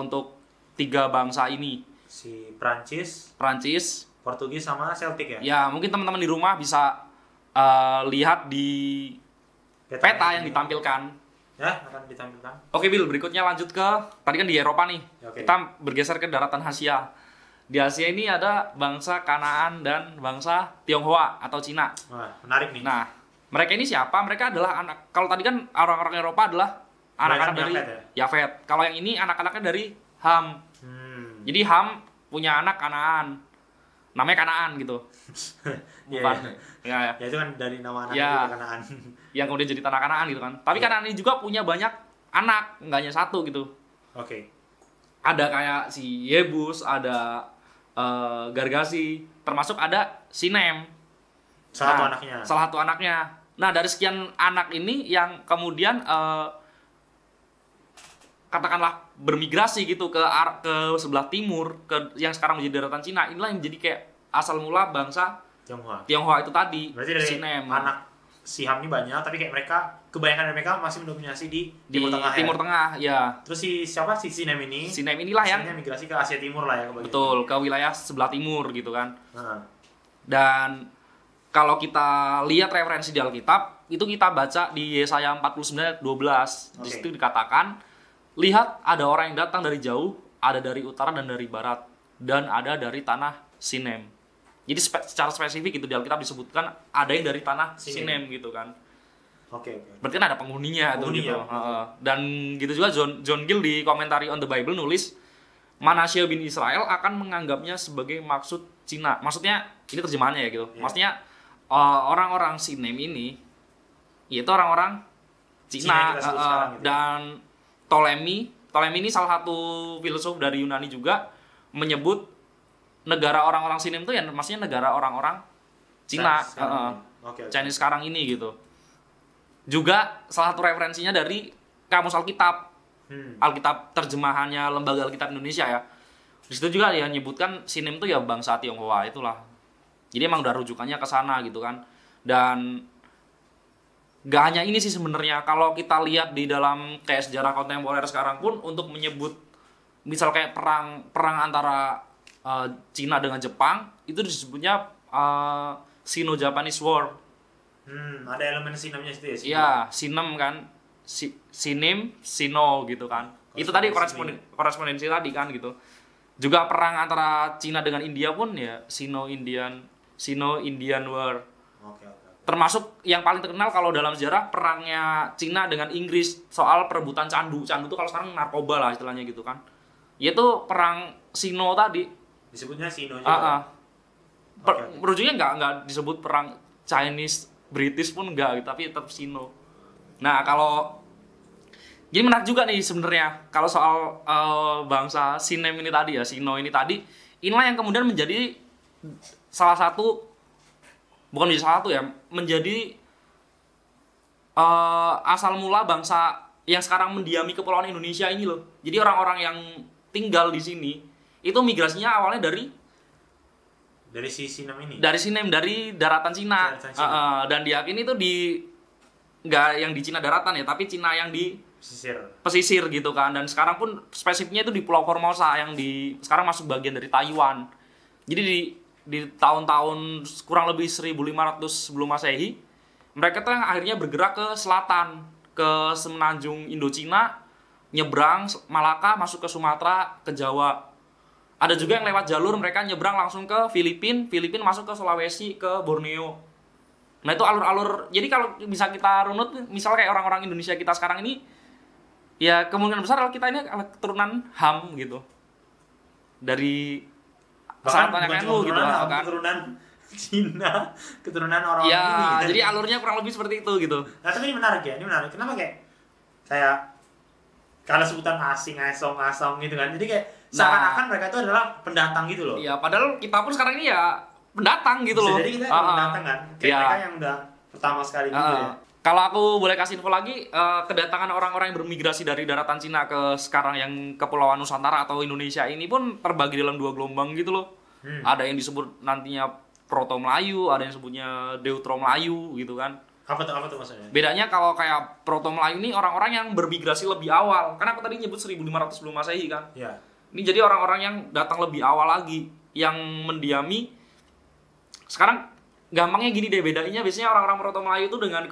[SPEAKER 3] untuk 3 bangsa ini,
[SPEAKER 1] si Prancis, Portugis sama Celtic ya.
[SPEAKER 3] Ya, mungkin teman-teman di rumah bisa lihat di peta yang ditampilkan.
[SPEAKER 1] Ya, akan ditampilkan.
[SPEAKER 3] Oke, Bill, berikutnya lanjut ke tadi kan di Eropa nih.
[SPEAKER 1] Okay.
[SPEAKER 3] Kita bergeser ke daratan Asia. Di Asia ini ada bangsa Kanaan dan bangsa Tionghoa atau Cina.
[SPEAKER 1] Wah, menarik nih.
[SPEAKER 3] Nah, mereka ini siapa? Mereka adalah anak, kalau tadi kan orang-orang Eropa adalah anak-anak dari Yafet. Kalau yang ini anak-anaknya dari Ham. Jadi Ham punya anak Kanaan. Namanya Kanaan gitu. Bukan. Ya
[SPEAKER 1] itu kan dari nama anaknya
[SPEAKER 3] ya,
[SPEAKER 1] Kanaan.
[SPEAKER 3] Yang kemudian jadi tanah Kanaan gitu kan. Tapi Kanaan ini juga punya banyak anak, enggak hanya satu gitu.
[SPEAKER 1] Oke.
[SPEAKER 3] Ada kayak si Yebus, ada Gargasi, termasuk ada Sinem.
[SPEAKER 1] Salah
[SPEAKER 3] satu anaknya. Nah, dari sekian anak ini yang kemudian katakanlah bermigrasi gitu ke sebelah timur, ke yang sekarang menjadi daratan Cina, inilah yang menjadi kayak asal mula bangsa Tionghoa itu tadi.
[SPEAKER 1] Berarti dari Sinem. Anak si Ham ini banyak, tapi kayak kebanyakan dari mereka masih mendominasi di Timur Tengah
[SPEAKER 3] ya.
[SPEAKER 1] Terus si Sinem ini?
[SPEAKER 3] Sinem inilah yang
[SPEAKER 1] migrasi ke Asia Timur lah ya kebanyakan.
[SPEAKER 3] Betul, ke wilayah sebelah timur gitu kan. Dan kalau kita lihat referensi di Alkitab, itu kita baca di Yesaya 49 ayat 12. Di situ dikatakan, lihat ada orang yang datang dari jauh, ada dari utara dan dari barat, dan ada dari tanah Sinem. Jadi secara spesifik itu di Alkitab disebutkan ada yang dari tanah Sinem gitu kan.
[SPEAKER 1] Oke.
[SPEAKER 3] Berarti kan ada penghuninya tuh gitu. Dan gitu juga John Gill di Commentary on the Bible nulis, Manasya bin Israel akan menganggapnya sebagai maksud Cina. Maksudnya ini terjemahannya ya gitu. Maksudnya orang-orang Sinem ini yaitu orang-orang Cina
[SPEAKER 1] gitu.
[SPEAKER 3] Dan Ptolemy ini salah satu filsuf dari Yunani juga menyebut negara orang-orang Sinem itu ya maksudnya negara orang-orang Cina, Chinese sekarang ini gitu. Juga salah satu referensinya dari Kamus Alkitab. Alkitab terjemahannya Lembaga Alkitab Indonesia ya. Di situ juga ya menyebutkan Sinem itu ya bangsa Tionghoa itulah. Jadi emang udah rujukannya ke sana gitu kan. Dan Gak hanya ini sih sebenarnya, kalau kita lihat di dalam kayak sejarah kontemporer sekarang pun untuk menyebut misal kayak perang antara Cina dengan Jepang itu disebutnya Sino-Japanese War.
[SPEAKER 1] Ada elemen sinemnya situ ya?
[SPEAKER 3] Iya, sinem kan, sinim, sino gitu kan. Itu tadi korespondensi tadi kan gitu. Juga perang antara Cina dengan India pun ya Sino-Indian War.
[SPEAKER 1] Oke.
[SPEAKER 3] Termasuk yang paling terkenal kalau dalam sejarah perangnya Cina dengan Inggris soal perebutan candu. Candu itu kalau sekarang narkoba lah istilahnya gitu kan. Yaitu perang Sino tadi.
[SPEAKER 1] Disebutnya Sino juga.
[SPEAKER 3] Ujungnya nggak disebut perang Chinese British pun nggak gitu, tapi tetap Sino. Nah kalau jadi menarik juga nih sebenarnya kalau soal bangsa Sinem ini tadi ya, Sino ini tadi, inilah yang kemudian menjadi salah satu, bukan menjadi salah satu ya, menjadi asal mula bangsa yang sekarang mendiami kepulauan Indonesia ini loh. Jadi orang-orang yang tinggal di sini itu migrasinya awalnya dari
[SPEAKER 1] si Sinem ini.
[SPEAKER 3] Dari Sinem, dari daratan Cina. Dan diyakini itu nggak yang di Cina daratan ya, tapi Cina yang di pesisir gitu kan. Dan sekarang pun spesifiknya itu di Pulau Formosa yang sekarang masuk bagian dari Taiwan. Jadi di tahun-tahun kurang lebih 1500 sebelum Masehi, mereka tuh yang akhirnya bergerak ke selatan, ke semenanjung Indochina, nyebrang Malaka, masuk ke Sumatera, ke Jawa. Ada juga yang lewat jalur mereka nyebrang langsung ke Filipina masuk ke Sulawesi, ke Borneo. Nah itu alur-alur. Jadi kalau bisa kita runut, misalnya kayak orang-orang Indonesia kita sekarang ini, ya kemungkinan besar kalau kita ini keturunan Ham gitu. Dari sangat banyak NU gitu kan.
[SPEAKER 1] Keturunan Cina, keturunan orang
[SPEAKER 3] ya,
[SPEAKER 1] ini. Gitu.
[SPEAKER 3] Jadi alurnya kurang lebih seperti itu gitu.
[SPEAKER 1] Nah tapi ini menarik ya, Kenapa kayak kalau sebutan asing, asong gitu kan. Jadi kayak seakan-akan mereka itu adalah pendatang gitu loh.
[SPEAKER 3] Iya, padahal kita pun sekarang ini ya pendatang gitu loh.
[SPEAKER 1] Jadi kita pendatang kan. Kayak mereka yang udah pertama sekali gitu ya.
[SPEAKER 3] Kalau aku boleh kasih info lagi, kedatangan orang-orang yang bermigrasi dari daratan Cina ke sekarang yang Kepulauan Nusantara atau Indonesia ini pun terbagi dalam 2 gelombang gitu loh. Ada yang disebut nantinya Proto Melayu, ada yang sebutnya Deutero Melayu gitu kan.
[SPEAKER 1] Apa tuh maksudnya?
[SPEAKER 3] Bedanya kalau kayak Proto Melayu ini orang-orang yang bermigrasi lebih awal. Kan aku tadi nyebut 1500 sebelum Masehi kan.
[SPEAKER 1] Iya.
[SPEAKER 3] Ini jadi orang-orang yang datang lebih awal lagi, yang mendiami. Sekarang gampangnya gini deh, bedanya biasanya orang-orang Proto Melayu itu dengan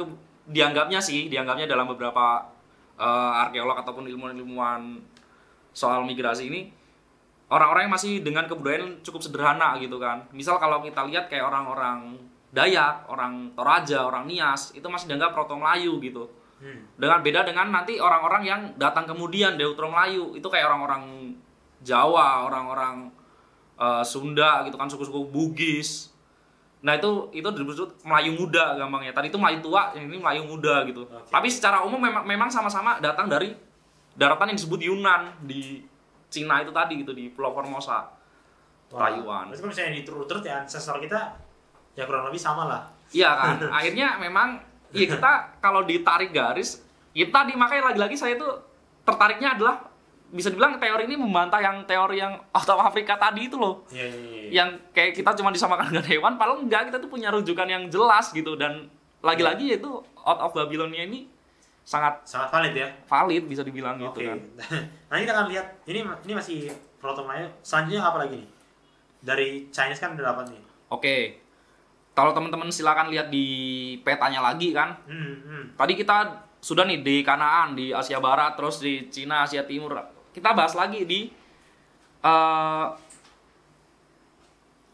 [SPEAKER 3] dianggapnya dalam beberapa arkeolog ataupun ilmuwan soal migrasi ini, orang-orang yang masih dengan kebudayaan cukup sederhana gitu kan. Misal kalau kita lihat kayak orang-orang Dayak, orang Toraja, orang Nias, itu masih dianggap Proto Melayu gitu. Beda dengan nanti orang-orang yang datang kemudian Deutero Melayu, itu kayak orang-orang Jawa, orang-orang Sunda gitu kan, suku-suku Bugis. Nah itu disebut Melayu muda gampangnya. Tadi itu Melayu tua, yang ini Melayu muda gitu. Okay. Tapi secara umum memang sama-sama datang dari daratan yang disebut Yunan di Cina itu tadi gitu, di Pulau Formosa, Taiwan.
[SPEAKER 1] Berarti kalau misalnya diturut-turut ya ancestor kita ya kurang lebih sama lah.
[SPEAKER 3] Iya kan. Akhirnya memang ya kita kalau ditarik garis, kita makanya lagi-lagi saya tuh tertariknya adalah bisa dibilang teori ini membantah yang teori yang out of Africa tadi itu loh.
[SPEAKER 1] Iya.
[SPEAKER 3] Yang kayak kita cuma disamakan dengan hewan, padahal enggak, kita tuh punya rujukan yang jelas gitu. Dan lagi-lagi yaitu out of Babylonia ini sangat
[SPEAKER 1] valid ya.
[SPEAKER 3] Valid bisa dibilang gitu kan.
[SPEAKER 1] Nah kita akan lihat ini masih Proto Melayu. Selanjutnya apa lagi nih? Dari Chinese kan udah dapat nih.
[SPEAKER 3] Oke. Kalau teman-teman silakan lihat di petanya lagi kan. Tadi kita sudah nih di Kanaan, di Asia Barat, terus di Cina, Asia Timur. Kita bahas lagi di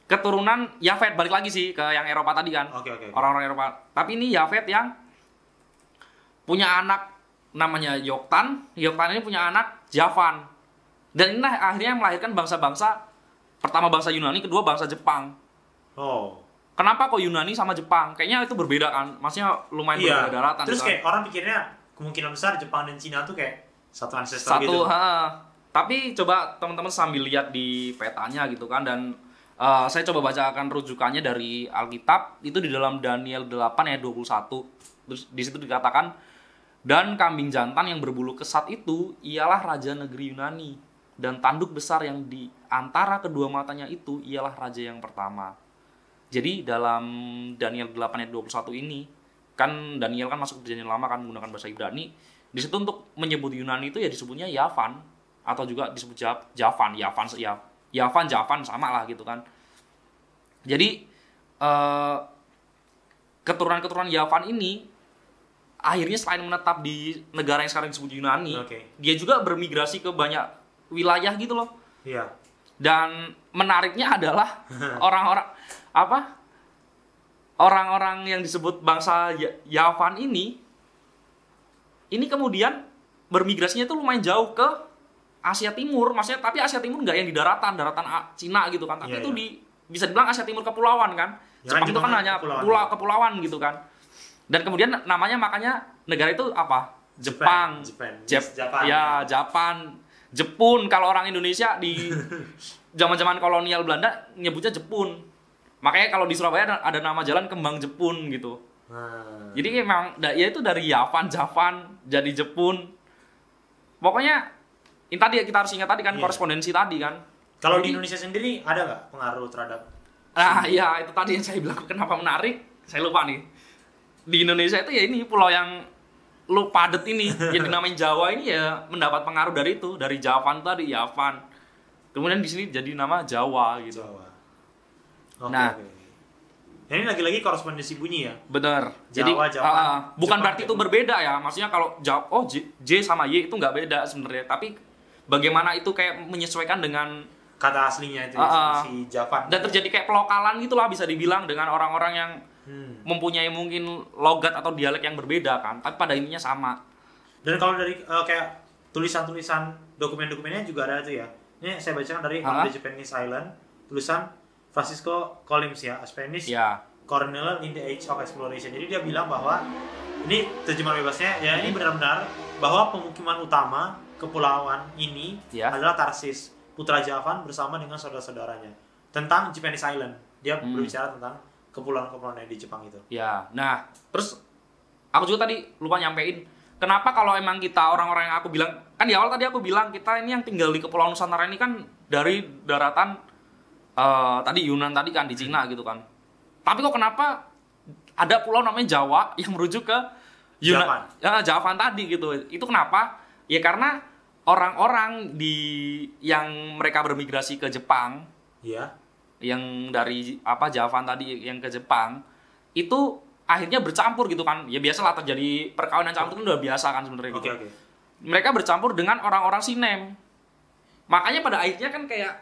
[SPEAKER 3] keturunan Yafet, balik lagi sih ke yang Eropa tadi kan.
[SPEAKER 1] Oke.
[SPEAKER 3] Orang-orang Eropa. Tapi ini Yafet yang punya anak namanya Yoktan. Yoktan ini punya anak Javan. Dan ini akhirnya melahirkan bangsa-bangsa, pertama bangsa Yunani, kedua bangsa Jepang.
[SPEAKER 1] Oh.
[SPEAKER 3] Kenapa kok Yunani sama Jepang? Kayaknya itu berbeda kan? Maksudnya lumayan berbeda daratan.
[SPEAKER 1] Terus
[SPEAKER 3] kan?
[SPEAKER 1] kayak orang pikirnya kemungkinan besar Jepang dan Cina tuh kayak satu ancestor gitu.
[SPEAKER 3] Tapi coba teman-teman sambil lihat di petanya gitu kan. Dan saya coba bacakan rujukannya dari Alkitab. Itu di dalam Daniel 8 ayat 21. Terus di situ dikatakan, dan kambing jantan yang berbulu kesat itu ialah raja negeri Yunani. Dan tanduk besar yang di antara kedua matanya itu ialah raja yang pertama. Jadi dalam Daniel 8 ayat 21 ini, kan Daniel kan masuk ke perjanjian lama kan menggunakan bahasa Ibrani. Di situ untuk menyebut Yunani itu ya disebutnya Yavan atau juga disebut Javan, Javan sama lah gitu kan. Jadi keturunan-keturunan Yavan ini akhirnya selain menetap di negara yang sekarang disebut Yunani, dia juga bermigrasi ke banyak wilayah gitu loh.
[SPEAKER 1] Iya.
[SPEAKER 3] Dan menariknya adalah orang-orang yang disebut bangsa Yavan ini kemudian bermigrasinya itu lumayan jauh ke Asia Timur, maksudnya tapi Asia Timur nggak yang di daratan Cina gitu kan, tapi itu bisa dibilang Asia Timur kepulauan kan. Jepang itu kan hanya kepulauan gitu kan. Dan kemudian namanya makanya negara itu apa? Jepang. Japan. Jepun kalau orang Indonesia di zaman-zaman kolonial Belanda nyebutnya Jepun. Makanya kalau di Surabaya ada nama jalan Kembang Jepun gitu. Jadi memang ya itu dari Javan jadi Jepun. Pokoknya ini tadi kita harus ingat tadi kan korespondensi tadi kan.
[SPEAKER 1] Kalau di Indonesia sendiri ada nggak pengaruh terhadap?
[SPEAKER 3] Nah, iya itu tadi yang saya bilang kenapa menarik. Saya lupa nih. Di Indonesia itu ya ini pulau yang lu padet ini yang dinamain Jawa ini ya mendapat pengaruh dari itu, dari Javan tadi, Yavan. Kemudian di sini jadi nama Jawa gitu. Nah,
[SPEAKER 1] ini lagi-lagi korespondensi bunyi ya.
[SPEAKER 3] Benar. Jadi bukan berarti itu berbeda ya. Maksudnya kalau J sama Y itu nggak beda sebenarnya, tapi bagaimana itu kayak menyesuaikan dengan
[SPEAKER 1] kata aslinya itu si Javan. Dan
[SPEAKER 3] terjadi kayak pelokalan gitulah bisa dibilang dengan orang-orang yang mempunyai mungkin logat atau dialek yang berbeda kan, tapi pada intinya sama.
[SPEAKER 1] Dan kalau dari kayak tulisan-tulisan dokumen-dokumennya juga ada tuh ya. Ini saya bacakan dari On the Japanese Island, tulisan Francisco Collins ya, Spanish Colonel in the Age of Exploration. Jadi dia bilang bahwa ini terjemahan bebasnya ya, ini benar-benar bahwa pemukiman utama kepulauan ini adalah Tarsis, putra Javan bersama dengan saudara-saudaranya. Tentang Japanese Island, dia berbicara tentang kepulauan-kepulauan yang di Jepang itu.
[SPEAKER 3] Ya, nah, terus aku juga tadi lupa nyampein, kenapa kalau emang kita orang-orang yang aku bilang, kan di awal tadi aku bilang kita ini yang tinggal di Kepulauan Nusantara ini kan dari daratan tadi Yunan tadi kan di Cina gitu kan. Tapi kok kenapa ada pulau namanya Jawa yang merujuk ke Yunan, Javan tadi gitu. Itu kenapa? Ya karena orang-orang yang mereka bermigrasi ke Jepang, yang dari Javan tadi yang ke Jepang itu akhirnya bercampur gitu kan. Ya biasalah terjadi perkawinan campur itu udah biasa kan sebenarnya gitu. Mereka bercampur dengan orang-orang Sinem. Makanya pada akhirnya kan kayak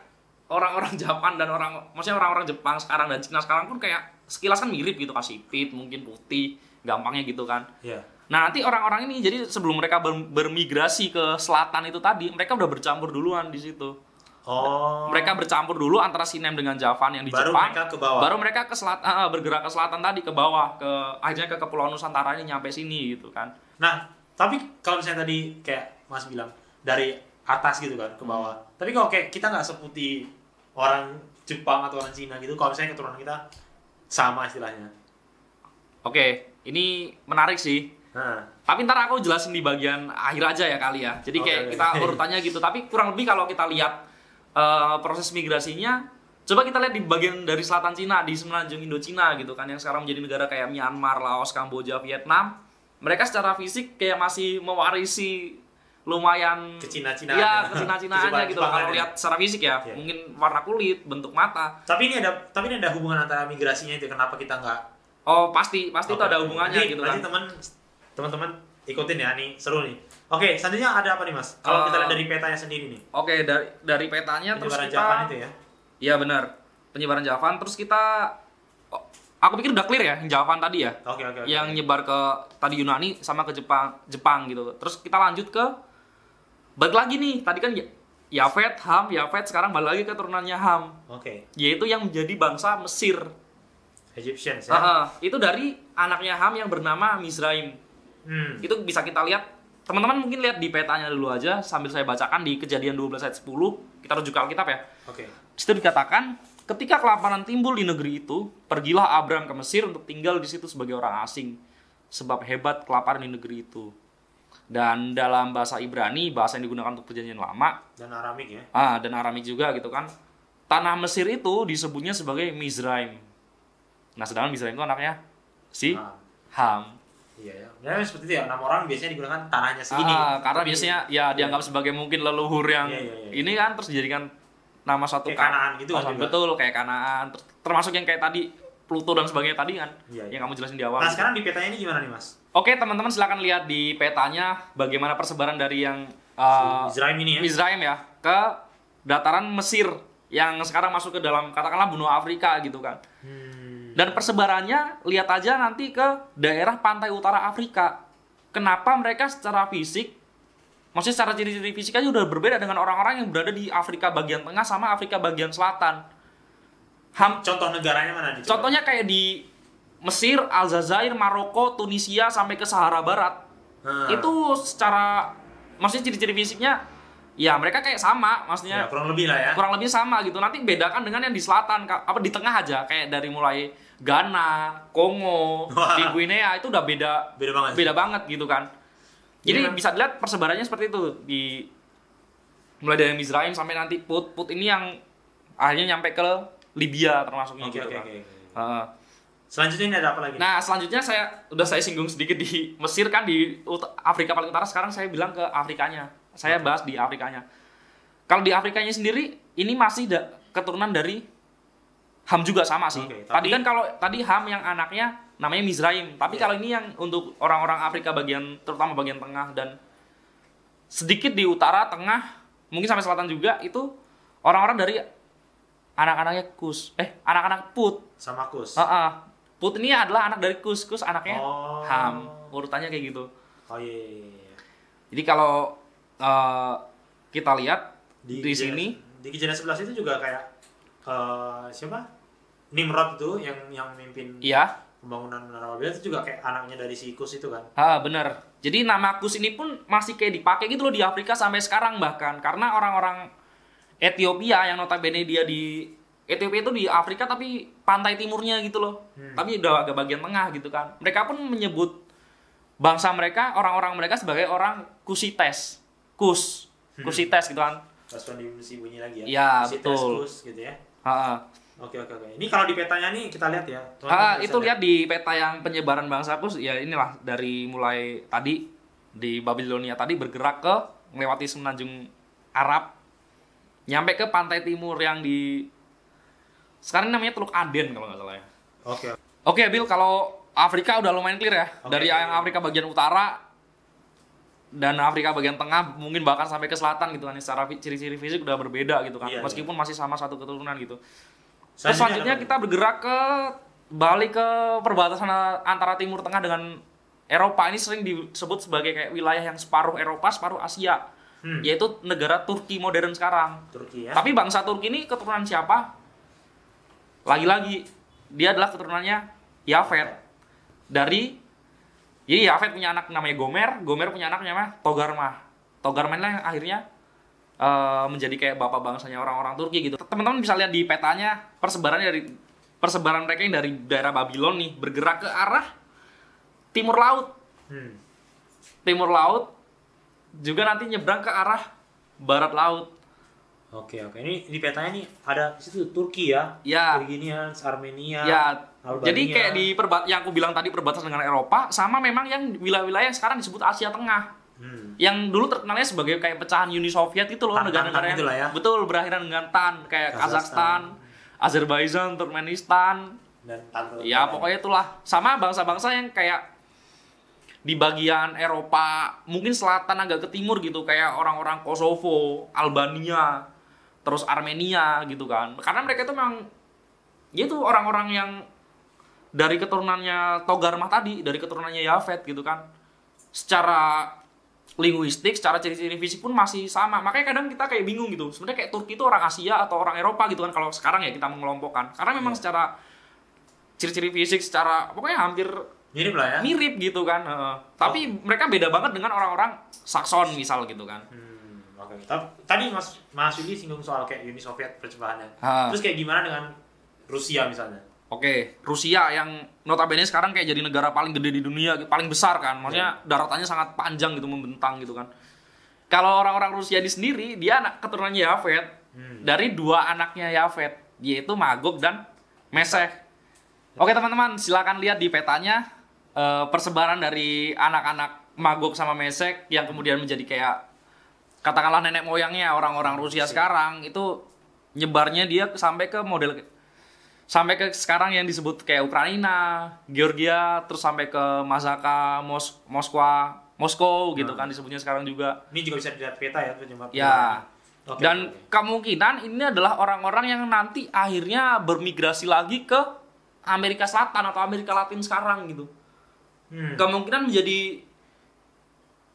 [SPEAKER 3] orang-orang Japan dan maksudnya orang-orang Jepang sekarang dan Cina sekarang pun kayak sekilas kan mirip gitu, kasipit, mungkin putih, gampangnya gitu kan. Nah, nanti orang-orang ini jadi sebelum mereka bermigrasi ke selatan itu tadi, mereka udah bercampur duluan di situ. Mereka bercampur dulu antara Sinem dengan Javan yang di Jepang.
[SPEAKER 1] Mereka ke bawah.
[SPEAKER 3] Baru mereka ke selatan, bergerak ke selatan tadi ke bawah, akhirnya ke Kepulauan Nusantara ini nyampe sini gitu kan.
[SPEAKER 1] Nah, tapi kalau misalnya tadi kayak Mas bilang dari atas gitu kan ke bawah. Tapi kalau kayak kita nggak seputih orang Jepang atau orang Cina gitu, kalau misalnya keturunan kita sama istilahnya.
[SPEAKER 3] Oke, ini menarik sih. Tapi ntar aku jelasin di bagian akhir aja ya kali ya. Jadi kayak kita urutannya gitu. Tapi kurang lebih kalau kita lihat proses migrasinya, coba kita lihat di bagian dari selatan Cina, di semenanjung Indochina gitu kan, yang sekarang menjadi negara kayak Myanmar, Laos, Kamboja, Vietnam. Mereka secara fisik kayak masih mewarisi lumayan
[SPEAKER 1] Kecina-cinaan.
[SPEAKER 3] Ya, kecina-cinaannya gitu kalau lihat secara fisik ya. Mungkin warna kulit, bentuk mata.
[SPEAKER 1] Tapi ini ada hubungan antara migrasinya itu, kenapa kita nggak?
[SPEAKER 3] Pasti itu ada hubungannya gitu kan.
[SPEAKER 1] Nanti teman-teman ikutin ya, nih seru nih. Oke, selanjutnya ada apa nih Mas? Kalau kita lihat dari petanya sendiri nih.
[SPEAKER 3] Oke, dari petanya terus
[SPEAKER 1] penyebaran
[SPEAKER 3] kita
[SPEAKER 1] Javan itu ya.
[SPEAKER 3] Iya benar. Penyebaran Javan terus kita aku pikir udah clear ya yang Javan tadi ya.
[SPEAKER 1] Oke.
[SPEAKER 3] Yang nyebar ke tadi Yunani sama ke Jepang gitu. Terus kita lanjut ke balik lagi nih. Tadi kan Yafet sekarang balik lagi ke turunannya Ham. Yaitu yang menjadi bangsa Mesir.
[SPEAKER 1] Egyptians ya.
[SPEAKER 3] Itu dari anaknya Ham yang bernama Mizraim. Itu bisa kita lihat. Teman-teman mungkin lihat di petanya dulu aja sambil saya bacakan di Kejadian 12 ayat 10. Kita rujuk ke Alkitab ya. Di situ dikatakan, ketika kelaparan timbul di negeri itu, pergilah Abram ke Mesir untuk tinggal di situ sebagai orang asing, sebab hebat kelaparan di negeri itu. Dan dalam bahasa Ibrani, bahasa yang digunakan untuk Perjanjian Lama,
[SPEAKER 1] dan Aramik ya.
[SPEAKER 3] Dan Aramik juga gitu kan. Tanah Mesir itu disebutnya sebagai Mizraim. Nah, sedangkan Mizraim itu anaknya si Ham.
[SPEAKER 1] Iya ya. Memang seperti itu ya. 6 orang biasanya digunakan tanahnya segini.
[SPEAKER 3] Karena biasanya ya dianggap sebagai mungkin leluhur yang ini kan terus dijadikan nama suatu
[SPEAKER 1] kayak Kanaan gitu kan.
[SPEAKER 3] Betul, kayak Kanaan. Termasuk yang kayak tadi Pluto dan sebagainya tadi kan. Yang kamu jelasin di awal.
[SPEAKER 1] Nah, sekarang di petanya ini gimana nih, Mas?
[SPEAKER 3] Oke, teman-teman silakan lihat di petanya bagaimana persebaran dari yang
[SPEAKER 1] Mizraim ini ya.
[SPEAKER 3] Mizraim ya ke dataran Mesir yang sekarang masuk ke dalam katakanlah benua Afrika gitu kan. Dan persebarannya lihat aja nanti ke daerah pantai utara Afrika. Kenapa mereka secara fisik, maksudnya secara ciri-ciri fisiknya udah berbeda dengan orang-orang yang berada di Afrika bagian tengah sama Afrika bagian selatan.
[SPEAKER 1] Contoh negaranya mana nih?
[SPEAKER 3] Contohnya kayak di Mesir, Aljazair, Maroko, Tunisia sampai ke Sahara Barat. Itu secara maksudnya ciri-ciri fisiknya ya mereka kayak sama, maksudnya
[SPEAKER 1] ya, kurang lebih lah ya.
[SPEAKER 3] Kurang lebih sama gitu. Nanti bedakan dengan yang di selatan, apa di tengah aja kayak dari mulai Ghana, Kongo, di Guinea itu udah beda banget gitu kan. Jadi bisa dilihat persebarannya seperti itu di mulai dari Mizraim sampai nanti Put ini yang akhirnya nyampe ke Libya termasuknya gitu kan.
[SPEAKER 1] Selanjutnya ini ada apa lagi?
[SPEAKER 3] Nah, selanjutnya saya singgung sedikit di Mesir kan di Afrika paling utara, sekarang saya bilang ke Afrikanya. Saya bahas di Afrikanya. Kalau di Afrikanya sendiri ini masih keturunan dari Ham juga sama sih. Tadi kan kalau tadi Ham yang anaknya namanya Mizraim, tapi kalau ini yang untuk orang-orang Afrika terutama bagian tengah dan sedikit di utara, tengah, mungkin sampai selatan juga itu orang-orang dari anak-anaknya anak-anak Put
[SPEAKER 1] sama Kus.
[SPEAKER 3] Put ini adalah anak dari Kus anaknya Ham. Urutannya kayak gitu.
[SPEAKER 1] Iya.
[SPEAKER 3] Jadi kalau kita lihat di sini
[SPEAKER 1] di kejadian 11 itu juga kayak siapa? Nimrod itu yang memimpin pembangunan Menara Babel itu juga kayak anaknya dari si Kus itu kan.
[SPEAKER 3] Bener. Jadi nama Kus ini pun masih kayak dipakai gitu loh di Afrika sampai sekarang bahkan karena orang-orang Ethiopia yang notabene dia di Ethiopia itu di Afrika tapi pantai timurnya gitu loh. Tapi udah agak bagian tengah gitu kan. Mereka pun menyebut bangsa mereka, orang-orang mereka sebagai orang Kusites. Kusites gitu kan.
[SPEAKER 1] Pas kondisi bunyi lagi ya.
[SPEAKER 3] Iya, betul.
[SPEAKER 1] Kus gitu ya. Oke. Ini kalau di petanya nih kita lihat ya.
[SPEAKER 3] Itu lihat di peta yang penyebaran bangsa Kus ya inilah dari mulai tadi di Babilonia tadi bergerak ke melewati semenanjung Arab nyampe ke pantai timur yang di sekarang namanya Teluk Aden kalau nggak salah ya. Oke, Bill, kalau Afrika udah lumayan clear ya. Dari yang Afrika bagian utara dan Afrika bagian tengah mungkin bahkan sampai ke selatan gitu kan. Secara ciri-ciri fisik udah berbeda gitu kan. Meskipun masih sama satu keturunan gitu. Terus selanjutnya kita bergerak balik ke perbatasan antara Timur Tengah dengan Eropa. Ini sering disebut sebagai kayak wilayah yang separuh Eropa, separuh Asia. Yaitu negara Turki modern sekarang.
[SPEAKER 1] Turki ya.
[SPEAKER 3] Tapi bangsa Turki ini keturunan siapa? Lagi-lagi dia adalah keturunannya Yafet. Jadi Yafet punya anak namanya Gomer punya anak namanya Togarmah. Togarmah lah yang akhirnya menjadi kayak bapak bangsanya orang-orang Turki gitu. Teman-teman bisa lihat di petanya persebaran mereka yang dari daerah Babylon nih bergerak ke arah timur laut. Timur laut juga nanti nyebrang ke arah barat laut.
[SPEAKER 1] Oke. Ini di petanya nih ada di situ Turki ya. Armenia, Armenia. Albania.
[SPEAKER 3] Jadi kayak di yang aku bilang tadi perbatasan dengan Eropa sama memang yang wilayah-wilayah yang sekarang disebut Asia Tengah. Yang dulu terkenalnya sebagai kayak pecahan Uni Soviet itu loh, negara-negara yang
[SPEAKER 1] ya.
[SPEAKER 3] Betul berakhiran dengan tan kayak Kazakhstan, Azerbaijan, Turkmenistan.
[SPEAKER 1] Dan
[SPEAKER 3] ya pokoknya itulah sama bangsa-bangsa yang kayak di bagian Eropa mungkin selatan agak ke timur gitu kayak orang-orang Kosovo, Albania, terus Armenia gitu kan. Karena mereka itu memang itu orang-orang yang dari keturunannya Togarmah tadi, dari keturunannya Yafet gitu kan. Secara linguistik, secara ciri-ciri fisik pun masih sama. Makanya kadang kita kayak bingung gitu. Sebenarnya kayak Turki itu orang Asia atau orang Eropa gitu kan kalau sekarang ya kita mengelompokkan. Karena memang secara ciri-ciri fisik secara pokoknya hampir
[SPEAKER 1] mirip lah ya.
[SPEAKER 3] Mirip gitu kan. Tapi mereka beda banget dengan orang-orang Sakson misal gitu kan.
[SPEAKER 1] Oke. Tadi Mas Yudi singgung soal kayak Uni Soviet percobaaannya. Terus kayak gimana dengan Rusia misalnya?
[SPEAKER 3] Oke, Rusia yang notabene sekarang kayak jadi negara paling gede di dunia, paling besar kan. Maksudnya daratannya sangat panjang gitu, membentang gitu kan. Kalau orang-orang Rusia di sendiri, dia anak keturunannya Yafet. Dari dua anaknya Yafet, yaitu Magog dan Mesek. Oke teman-teman, silakan lihat di petanya. persebaran dari anak-anak Magog sama Mesek yang kemudian menjadi kayak katakanlah nenek moyangnya orang-orang Rusia sekarang itu nyebarnya dia sampai ke sekarang yang disebut kayak Ukraina, Georgia, terus sampai ke Mazaka, Moskow gitu kan disebutnya sekarang juga.
[SPEAKER 1] Ini juga bisa dilihat peta ya penyebab.
[SPEAKER 3] Ya.
[SPEAKER 1] Oke,
[SPEAKER 3] Dan kemungkinan ini adalah orang-orang yang nanti akhirnya bermigrasi lagi ke Amerika Selatan atau Amerika Latin sekarang gitu. Kemungkinan menjadi,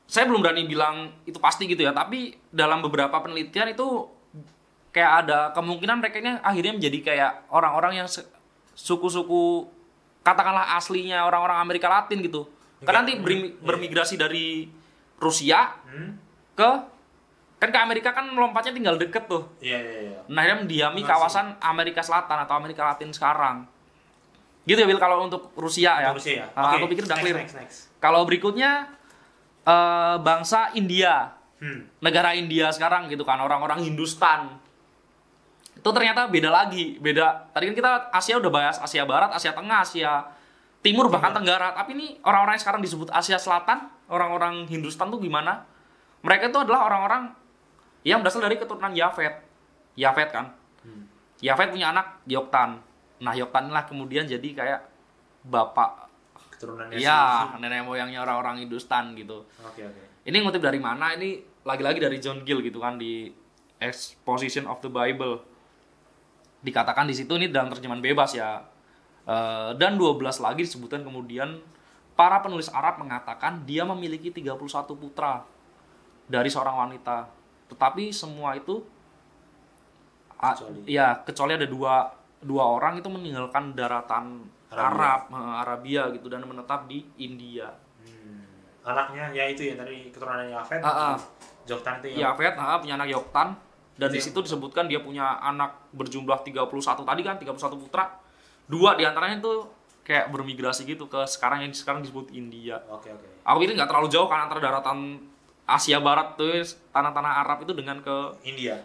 [SPEAKER 3] saya belum berani bilang itu pasti gitu ya, tapi dalam beberapa penelitian itu kayak ada kemungkinan mereka ini akhirnya menjadi kayak orang-orang yang suku-suku katakanlah aslinya orang-orang Amerika Latin gitu. Karena nanti bermigrasi dari Rusia ke Amerika kan lompatnya tinggal deket tuh.
[SPEAKER 1] Iya.
[SPEAKER 3] Nah, dia mendiami kawasan Amerika Selatan atau Amerika Latin sekarang. Gitu ya, Bil, kalau untuk Rusia ya.
[SPEAKER 1] Rusia ya.
[SPEAKER 3] Aku pikir udah clear.
[SPEAKER 1] Next.
[SPEAKER 3] Kalau berikutnya bangsa India. Negara India sekarang gitu kan, orang-orang Hindustan. Itu ternyata beda lagi. Beda. Tadi kan kita Asia udah bahas Asia Barat, Asia Tengah, Asia Timur, bahkan Tenggara. Tapi ini orang-orang yang sekarang disebut Asia Selatan, orang-orang Hindustan tuh gimana? Mereka itu adalah orang-orang yang berasal dari keturunan Yafet. Yafet kan. Yafet punya anak Yoktan. Nah, Yoktan lah kemudian jadi kayak bapak
[SPEAKER 1] Keturunannya
[SPEAKER 3] nenek moyangnya orang-orang Hindustan gitu.
[SPEAKER 1] Oke.
[SPEAKER 3] Ini ngutip dari mana? Ini lagi-lagi dari John Gill gitu kan di Exposition of the Bible. Dikatakan di situ ini dalam terjemahan bebas ya. Dan 12 lagi disebutkan kemudian para penulis Arab mengatakan dia memiliki 31 putra dari seorang wanita. Tetapi semua itu kecuali ada dua orang itu meninggalkan daratan Arabia gitu dan menetap di India.
[SPEAKER 1] Anaknya ya itu ya tadi keturunan Yafet. Joktan itu
[SPEAKER 3] ya. Yafet punya anak Yoktan dan di situ disebutkan dia punya anak berjumlah 31 tadi kan 31 putra. 2 diantaranya itu kayak bermigrasi gitu ke sekarang disebut India.
[SPEAKER 1] Oke.
[SPEAKER 3] Aku pikir nggak terlalu jauh kan antara daratan Asia Barat tuh tanah-tanah Arab itu dengan ke
[SPEAKER 1] India.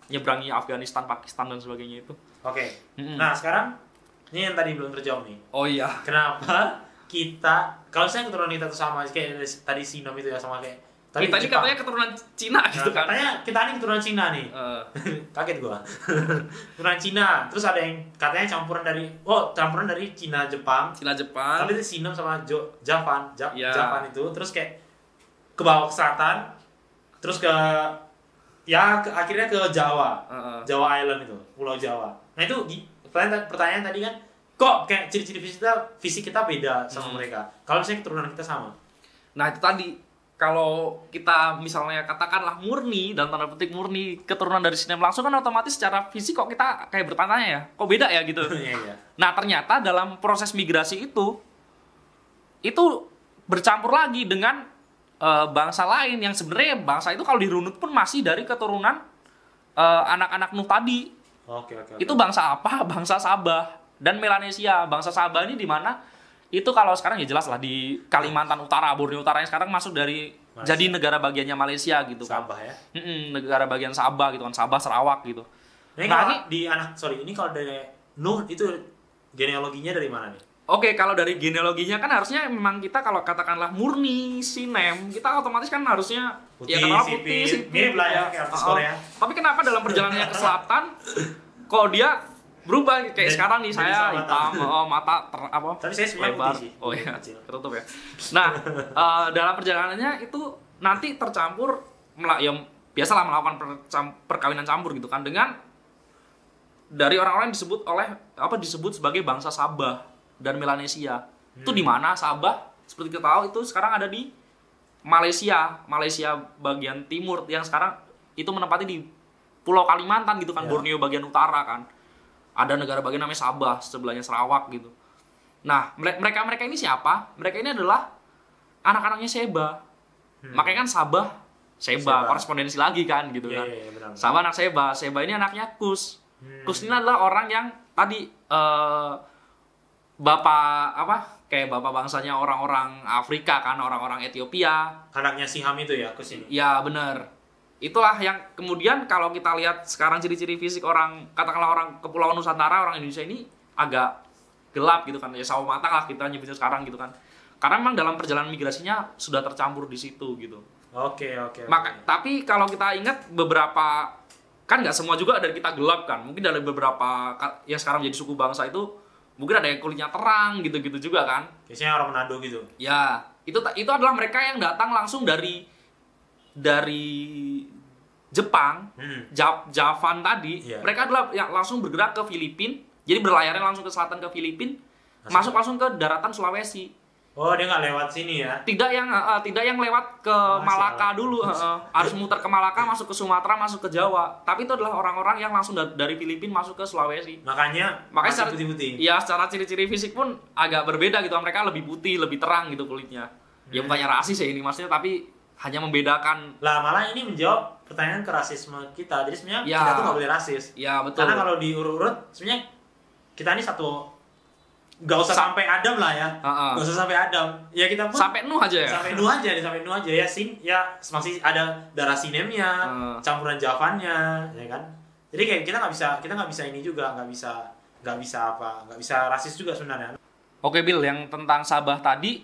[SPEAKER 3] Nyebrangi Afghanistan, Pakistan dan sebagainya itu.
[SPEAKER 1] Oke. Nah, sekarang ini yang tadi belum terjawab nih.
[SPEAKER 3] Oh iya.
[SPEAKER 1] Kenapa kita kalau saya keturunan kita tuh sama kayak tadi Sinom itu ya sama kayak
[SPEAKER 3] kita ini katanya keturunan Cina gitu kan.
[SPEAKER 1] Katanya kita ini keturunan Cina nih. Kaget gua. Keturunan Cina. Terus ada yang katanya campuran dari Cina Jepang. Tapi itu Sinom sama Javan itu terus kayak ke bawah ke selatan terus ke akhirnya ke Jawa. Jawa Island itu, Pulau Jawa. Nah, itu pertanyaan tadi kan kok kayak ciri-ciri fisik kita beda sama mereka. Kalau misalnya keturunan kita sama.
[SPEAKER 3] Nah, itu tadi kalau kita misalnya katakanlah murni dan tanda petik murni keturunan dari Sinem langsung kan otomatis secara fisik kok kita kayak bertanya ya, kok beda ya gitu.
[SPEAKER 1] Iya.
[SPEAKER 3] Nah, ternyata dalam proses migrasi itu bercampur lagi dengan bangsa lain yang sebenarnya bangsa itu kalau dirunut pun masih dari keturunan anak-anak Nuh tadi.
[SPEAKER 1] Oke.
[SPEAKER 3] Itu bangsa apa? Bangsa Sabah dan Melanesia. Bangsa Sabah ini di mana? Itu kalau sekarang ya jelas lah di Kalimantan Utara, Borneo Utara yang sekarang masuk dari Malaysia. Jadi negara bagiannya Malaysia gitu kan.
[SPEAKER 1] Sabah ya.
[SPEAKER 3] Negara bagian Sabah gitu kan, Sabah Sarawak gitu.
[SPEAKER 1] Ini kalau dari Nuh itu genealoginya dari mana nih?
[SPEAKER 3] Oke, kalau dari genealoginya kan harusnya memang kita kalau katakanlah murni Sinem, kita otomatis kan harusnya
[SPEAKER 1] putih,
[SPEAKER 3] sipit,
[SPEAKER 1] mirip lah ya kayak artis Korea.
[SPEAKER 3] Tapi kenapa dalam perjalanannya ke selatan kok dia berubah kayak sekarang nih saya hitam, mata
[SPEAKER 1] Tapi saya sebenarnya
[SPEAKER 3] lebar.
[SPEAKER 1] putih sih.
[SPEAKER 3] Oh iya, ketutup ya. Nah, dalam perjalanannya itu nanti tercampur biasalah melakukan perkawinan campur gitu kan dengan dari orang-orang yang disebut sebagai bangsa Sabah dan Melanesia. Itu di mana Sabah seperti kita tahu itu sekarang ada di Malaysia bagian timur yang sekarang itu menempati di Pulau Kalimantan gitu kan, Borneo bagian utara kan. Ada negara bagian namanya Sabah, sebelahnya Sarawak gitu. Nah, mereka ini siapa? Mereka ini adalah anak-anaknya Seba. Makanya kan Seba, korespondensi lagi kan gitu kan.
[SPEAKER 1] Benar.
[SPEAKER 3] Sabah anak Seba ini anaknya Kus. Kus ini adalah orang yang tadi kayak bapak bangsanya orang-orang Afrika kan, orang-orang Ethiopia.
[SPEAKER 1] Anaknya Siham itu ya, Kus ini.
[SPEAKER 3] Ya, benar. Itulah yang kemudian kalau kita lihat sekarang ciri-ciri fisik katakanlah orang Kepulauan Nusantara, orang Indonesia ini agak gelap gitu kan. Ya sawo matang lah kita nyebutnya sekarang gitu kan. Karena memang dalam perjalanan migrasinya sudah tercampur di situ gitu.
[SPEAKER 1] Oke.
[SPEAKER 3] Tapi kalau kita ingat beberapa, kan nggak semua juga dari kita gelap kan. Mungkin dari beberapa yang sekarang menjadi suku bangsa itu mungkin ada yang kulitnya terang gitu-gitu juga kan.
[SPEAKER 1] Biasanya orang Manado gitu.
[SPEAKER 3] Ya, itu adalah mereka yang datang langsung dari Jepang, Javan tadi.
[SPEAKER 1] Iya.
[SPEAKER 3] Mereka adalah yang langsung bergerak ke Filipina. Jadi berlayarnya langsung ke selatan ke Filipina, masuk langsung ke daratan Sulawesi.
[SPEAKER 1] Oh, dia nggak lewat sini ya?
[SPEAKER 3] Tidak yang lewat ke Malaka dulu, harus muter ke Malaka, masuk ke Sumatera, masuk ke Jawa. Tapi itu adalah orang-orang yang langsung dari Filipina masuk ke Sulawesi.
[SPEAKER 1] Makanya
[SPEAKER 3] secara
[SPEAKER 1] putih-putih.
[SPEAKER 3] Ya, secara ciri-ciri fisik pun agak berbeda gitu. Mereka lebih putih, lebih terang gitu kulitnya. Ya bukannya rasis ya ini maksudnya, tapi hanya membedakan.
[SPEAKER 1] Lah malah ini menjawab pertanyaan ke rasisme kita. Jadi sebenarnya
[SPEAKER 3] Ya.
[SPEAKER 1] kita tuh nggak boleh rasis.
[SPEAKER 3] Ya, betul.
[SPEAKER 1] Karena kalau diurut-urut, sebenarnya kita ini satu, nggak usah sampai Adam lah ya. Nggak usah sampai Adam. Ya kita pun
[SPEAKER 3] Sampai Nuh aja ya.
[SPEAKER 1] Sampai Nuh aja ya. Ya masih ada darah sinemnya, campuran Javannya, ya kan. Jadi kayak kita nggak bisa ini juga, nggak bisa rasis juga sebenarnya.
[SPEAKER 3] Oke Bill, yang tentang Sabah tadi,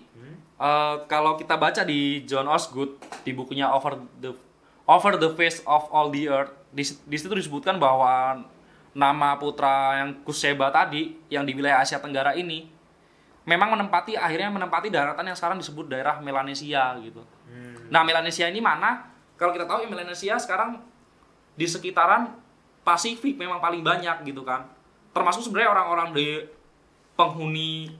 [SPEAKER 3] kalau kita baca di John Osgood di bukunya Over the Face of All the Earth, di situ disebutkan bahwa nama putra yang Kusheba tadi yang di wilayah Asia Tenggara ini memang akhirnya menempati daratan yang sekarang disebut daerah Melanesia gitu. Nah, Melanesia ini mana? Kalau kita tahu ya Melanesia sekarang di sekitaran Pasifik memang paling banyak gitu kan. Termasuk sebenarnya orang-orang di penghuni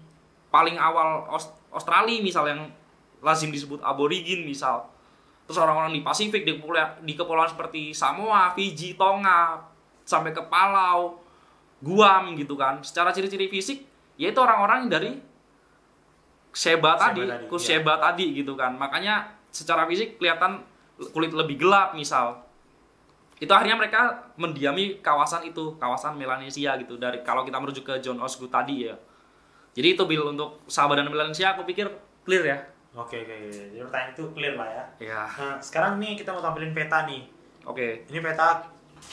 [SPEAKER 3] paling awal Australia misal yang lazim disebut aborigin misal. Terus orang-orang di Pasifik di kepulauan seperti Samoa, Fiji, Tonga, sampai ke Palau, Guam gitu kan. Secara ciri-ciri fisik yaitu orang-orang dari Kusheba tadi gitu kan. Makanya secara fisik kelihatan kulit lebih gelap misal. Itu akhirnya mereka mendiami kawasan Melanesia gitu. Dari kalau kita merujuk ke John Osgood tadi ya. Jadi itu Bill untuk Sabah dan Melanesia aku pikir clear ya.
[SPEAKER 1] Oke. Jadi pertanyaan itu clear lah ya.
[SPEAKER 3] Iya.
[SPEAKER 1] Nah, sekarang nih kita mau tampilin peta nih.
[SPEAKER 3] Oke.
[SPEAKER 1] Ini peta,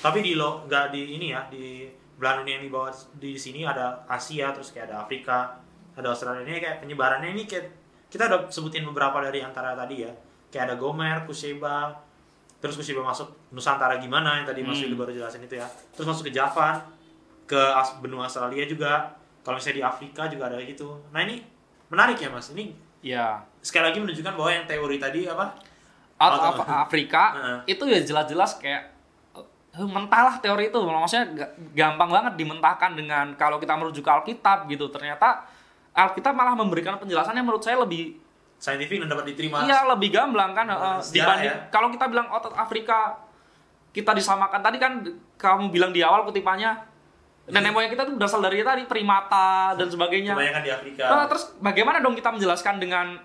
[SPEAKER 1] tapi nggak di ini ya, di belahan dunia yang di bawah di sini ada Asia, terus kayak ada Afrika, ada Australia. Ini kayak penyebarannya ini kayak kita udah sebutin beberapa dari antara tadi ya. Kayak ada Gomer, Kusheba, terus Kusheba masuk Nusantara gimana yang tadi Mas Willy baru jelasin itu ya. Terus masuk ke Java, ke benua Australia juga. Kalau misalnya di Afrika juga ada gitu. Nah ini menarik ya Mas. Ini
[SPEAKER 3] ya
[SPEAKER 1] sekali lagi menunjukkan bahwa yang teori tadi apa?
[SPEAKER 3] Out of Afrika itu ya jelas-jelas kayak mentahlah teori itu. Maksudnya gampang banget dimentahkan dengan kalau kita merujuk ke Alkitab gitu. Ternyata Alkitab malah memberikan penjelasan yang menurut saya lebih
[SPEAKER 1] saintifik dan dapat diterima.
[SPEAKER 3] Iya, lebih gamblang kan dibanding
[SPEAKER 1] ya?
[SPEAKER 3] Kalau kita bilang out of Afrika kita disamakan tadi kan kamu bilang di awal kutipannya nenek moyang kita tuh berasal dari tadi primata dan sebagainya.
[SPEAKER 1] Kebanyakan di Afrika.
[SPEAKER 3] Nah, terus bagaimana dong kita menjelaskan dengan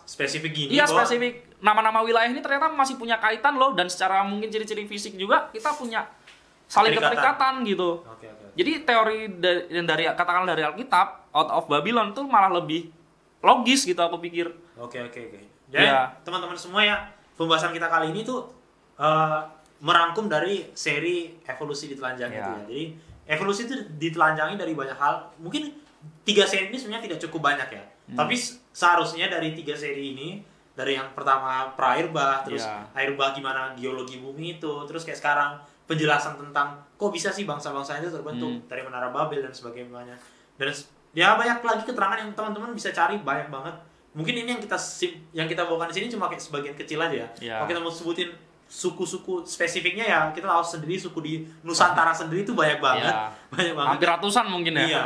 [SPEAKER 1] spesifik gini?
[SPEAKER 3] Iya, spesifik. Nama-nama wilayah ini ternyata masih punya kaitan loh, dan secara mungkin ciri-ciri fisik juga kita punya saling keterikatan gitu.
[SPEAKER 1] Oke.
[SPEAKER 3] Jadi teori dari katakanlah dari Alkitab, Out of Babylon tuh malah lebih logis gitu aku pikir.
[SPEAKER 1] Oke. Dan teman-teman semua ya, pembahasan kita kali ini tuh merangkum dari seri evolusi ditelanjangi itu ya. Jadi evolusi itu ditelanjangi dari banyak hal. Mungkin 3 seri ini sebenarnya tidak cukup banyak ya. Tapi seharusnya dari 3 seri ini, dari yang pertama pra-air-bah, terus air-bah gimana geologi bumi itu, terus kayak sekarang penjelasan tentang kok bisa sih bangsa-bangsa itu terbentuk dari Menara Babel dan sebagainya. Dan ya banyak lagi keterangan yang teman-teman bisa cari, banyak banget. Mungkin ini yang kita bawakan di sini cuma kayak sebagian kecil aja ya. Kalau kita mau sebutin suku-suku spesifiknya ya kita tahu sendiri, suku di Nusantara sendiri itu banyak banget. Banyak banget.
[SPEAKER 3] Hampir ratusan mungkin ya.
[SPEAKER 1] Iya.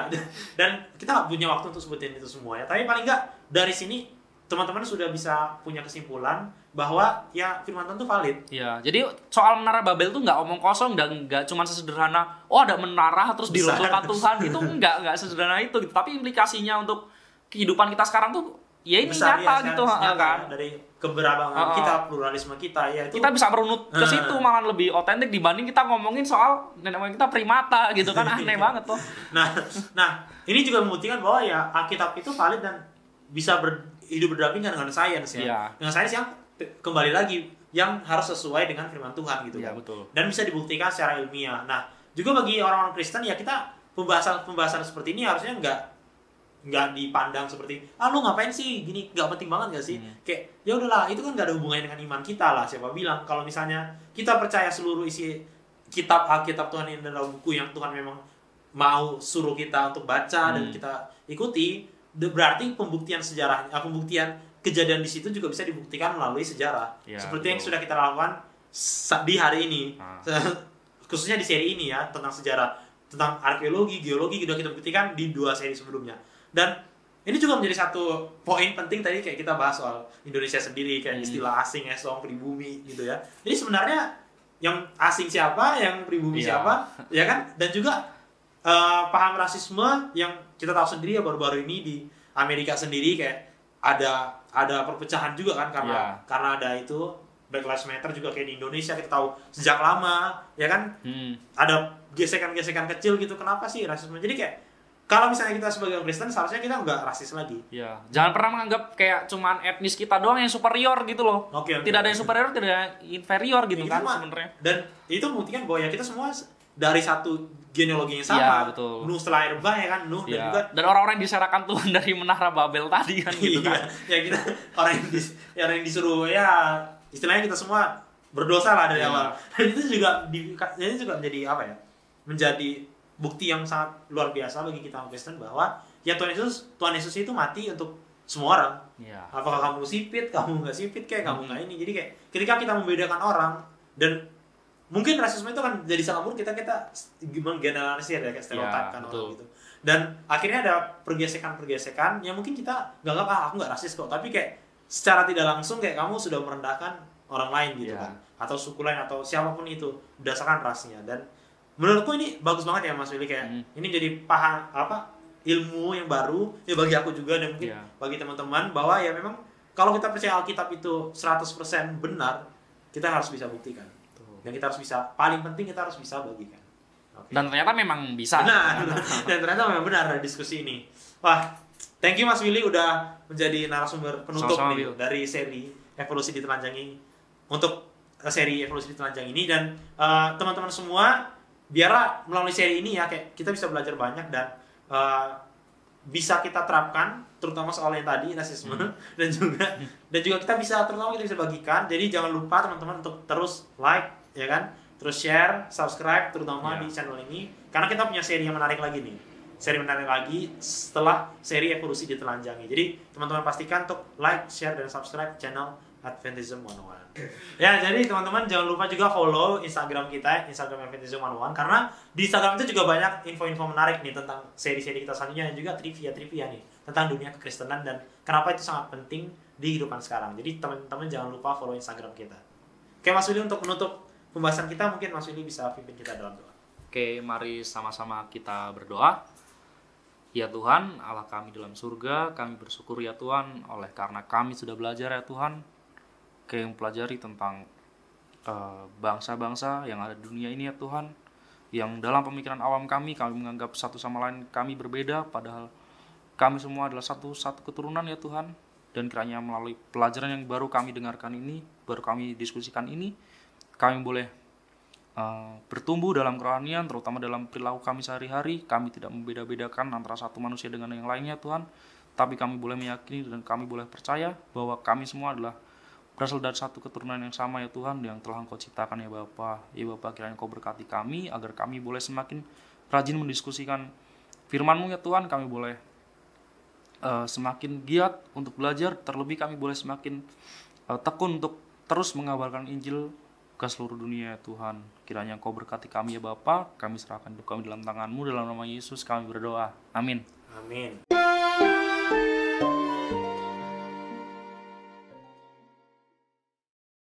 [SPEAKER 1] Dan kita nggak punya waktu untuk sebutin itu semua ya. Tapi paling nggak dari sini teman-teman sudah bisa punya kesimpulan bahwa ya firman Tuhan itu valid.
[SPEAKER 3] Iya, jadi soal Menara Babel tuh nggak omong kosong dan nggak cuma sesederhana ada menara terus diruntuhkan Tuhan, itu nggak sesederhana itu gitu. Tapi implikasinya untuk kehidupan kita sekarang tuh ya ini besar, nyata ya, gitu kan.
[SPEAKER 1] Dari keberagaman kita, pluralisme kita ya itu.
[SPEAKER 3] Kita bisa merunut ke situ malah lebih otentik dibanding kita ngomongin soal nenek moyang kita primata gitu kan, aneh banget tuh.
[SPEAKER 1] Nah, ini juga membuktikan bahwa ya Alkitab itu valid dan bisa hidup berdampingan dengan sains ya.
[SPEAKER 3] Iya.
[SPEAKER 1] Dengan sains yang kembali lagi yang harus sesuai dengan firman Tuhan gitu
[SPEAKER 3] kan.
[SPEAKER 1] Betul. Dan bisa dibuktikan secara ilmiah. Nah, juga bagi orang-orang Kristen ya kita pembahasan seperti ini harusnya nggak dipandang seperti lu ngapain sih gini, nggak penting banget nggak sih, kayak ya udahlah itu kan nggak ada hubungannya dengan iman kita lah. Siapa bilang kalau misalnya kita percaya seluruh isi kitab Alkitab Tuhan ini adalah buku yang Tuhan memang mau suruh kita untuk baca dan kita ikuti, berarti pembuktian sejarah, pembuktian kejadian di situ juga bisa dibuktikan melalui sejarah. Seperti yang sudah kita lakukan di hari ini, khususnya di seri ini ya, tentang sejarah, tentang arkeologi, geologi sudah kita buktikan di 2 seri sebelumnya. Dan ini juga menjadi satu poin penting tadi kayak kita bahas soal Indonesia sendiri, kayak istilah asing, esong, pribumi gitu ya. Jadi sebenarnya yang asing siapa, yang pribumi siapa, ya kan? Dan juga paham rasisme yang kita tahu sendiri ya, baru-baru ini di Amerika sendiri kayak ada perpecahan juga kan karena ada itu Black Lives Matter. Juga kayak di Indonesia kita tahu sejak lama ya kan, ada gesekan-gesekan kecil gitu. Kenapa sih rasisme? Jadi kayak kalau misalnya kita sebagai Kristen seharusnya kita nggak rasis lagi.
[SPEAKER 3] Ya, jangan pernah menganggap kayak cuman etnis kita doang yang superior gitu loh. Tidak ada yang superior, tidak ada yang inferior gitu kan sebenarnya. Dan
[SPEAKER 1] itu membuktikan bahwa ya kita semua dari satu genealogi yang sama.
[SPEAKER 3] Ya, betul.
[SPEAKER 1] Nuh setelah Erba ya kan, Nuh dan juga
[SPEAKER 3] orang-orang yang diserakan Tuhan dari Menara Babel tadi kan gitu kan.
[SPEAKER 1] Ya kita orang yang disuruh ya istilahnya kita semua berdosa lah dari awal. Dan itu juga menjadi apa ya? Menjadi bukti yang sangat luar biasa bagi kita orang Kristen bahwa ya Tuhan Yesus itu mati untuk semua orang. Apakah kamu sipit, kamu nggak sipit, kayak kamu nggak ini. Jadi kayak ketika kita membedakan orang, dan mungkin rasisme itu kan jadi salah kita menggeneralisir ya, kayak stereotip kan orang gitu. Dan akhirnya ada pergesekan yang mungkin kita nggak aku nggak rasis kok, tapi kayak secara tidak langsung kayak kamu sudah merendahkan orang lain gitu kan, atau suku lain atau siapapun itu berdasarkan rasnya. Dan menurutku ini bagus banget ya Mas Willy, kayak ini jadi paham ilmu yang baru ya bagi aku juga, dan mungkin bagi teman-teman, bahwa ya memang kalau kita percaya Alkitab itu 100% benar, kita harus bisa buktikan. Dan kita harus bisa, paling penting kita harus bisa bagikan.
[SPEAKER 3] Dan ternyata memang bisa.
[SPEAKER 1] Benar. Dan ternyata memang benar diskusi ini. Wah, thank you Mas Willy udah menjadi narasumber penutup nih dari seri Evolusi Ditelanjangi, untuk seri Evolusi Ditelanjangi ini. Dan teman-teman semua, biarlah melalui seri ini ya kayak kita bisa belajar banyak dan bisa kita terapkan, terutama soal yang tadi rasisme, dan juga kita bisa bagikan. Jadi jangan lupa teman-teman untuk terus like ya kan, terus share, subscribe terutama di channel ini, karena kita punya seri yang menarik lagi nih, setelah seri Evolusi Ditelanjangi. Jadi teman-teman pastikan untuk like, share, dan subscribe channel Adventism 101. Ya, jadi teman-teman jangan lupa juga follow Instagram kita, Instagram Adventism 101, karena di Instagram itu juga banyak info-info menarik nih tentang seri-seri kita selanjutnya, dan juga trivia nih tentang dunia kekristenan dan kenapa itu sangat penting di kehidupan sekarang. Jadi teman-teman jangan lupa follow Instagram kita. Oke Mas Willy, untuk menutup pembahasan kita, mungkin Mas Willy bisa pimpin kita dalam doa.
[SPEAKER 3] Oke, mari sama-sama kita berdoa. Ya Tuhan, Allah kami dalam surga, kami bersyukur ya Tuhan, oleh karena kami sudah belajar ya Tuhan, kayak mempelajari tentang bangsa-bangsa yang ada di dunia ini ya Tuhan, yang dalam pemikiran awam kami menganggap satu sama lain kami berbeda, padahal kami semua adalah satu keturunan ya Tuhan. Dan kiranya melalui pelajaran yang baru kami dengarkan ini, baru kami diskusikan ini, kami boleh bertumbuh dalam kerohanian, terutama dalam perilaku kami sehari-hari. Kami tidak membeda-bedakan antara satu manusia dengan yang lainnya Tuhan, tapi kami boleh meyakini dan kami boleh percaya bahwa kami semua adalah berasal dari satu keturunan yang sama ya Tuhan, yang telah Engkau ciptakan ya Bapa. Ya Bapa, kiranya Engkau berkati kami agar kami boleh semakin rajin mendiskusikan firman-Mu ya Tuhan. Kami boleh semakin giat untuk belajar, terlebih kami boleh semakin tekun untuk terus mengabarkan Injil ke seluruh dunia ya Tuhan. Kiranya Engkau berkati kami ya Bapa. Kami serahkan hidup kami dalam tangan-Mu, dalam nama Yesus kami berdoa. Amin.
[SPEAKER 1] Amin.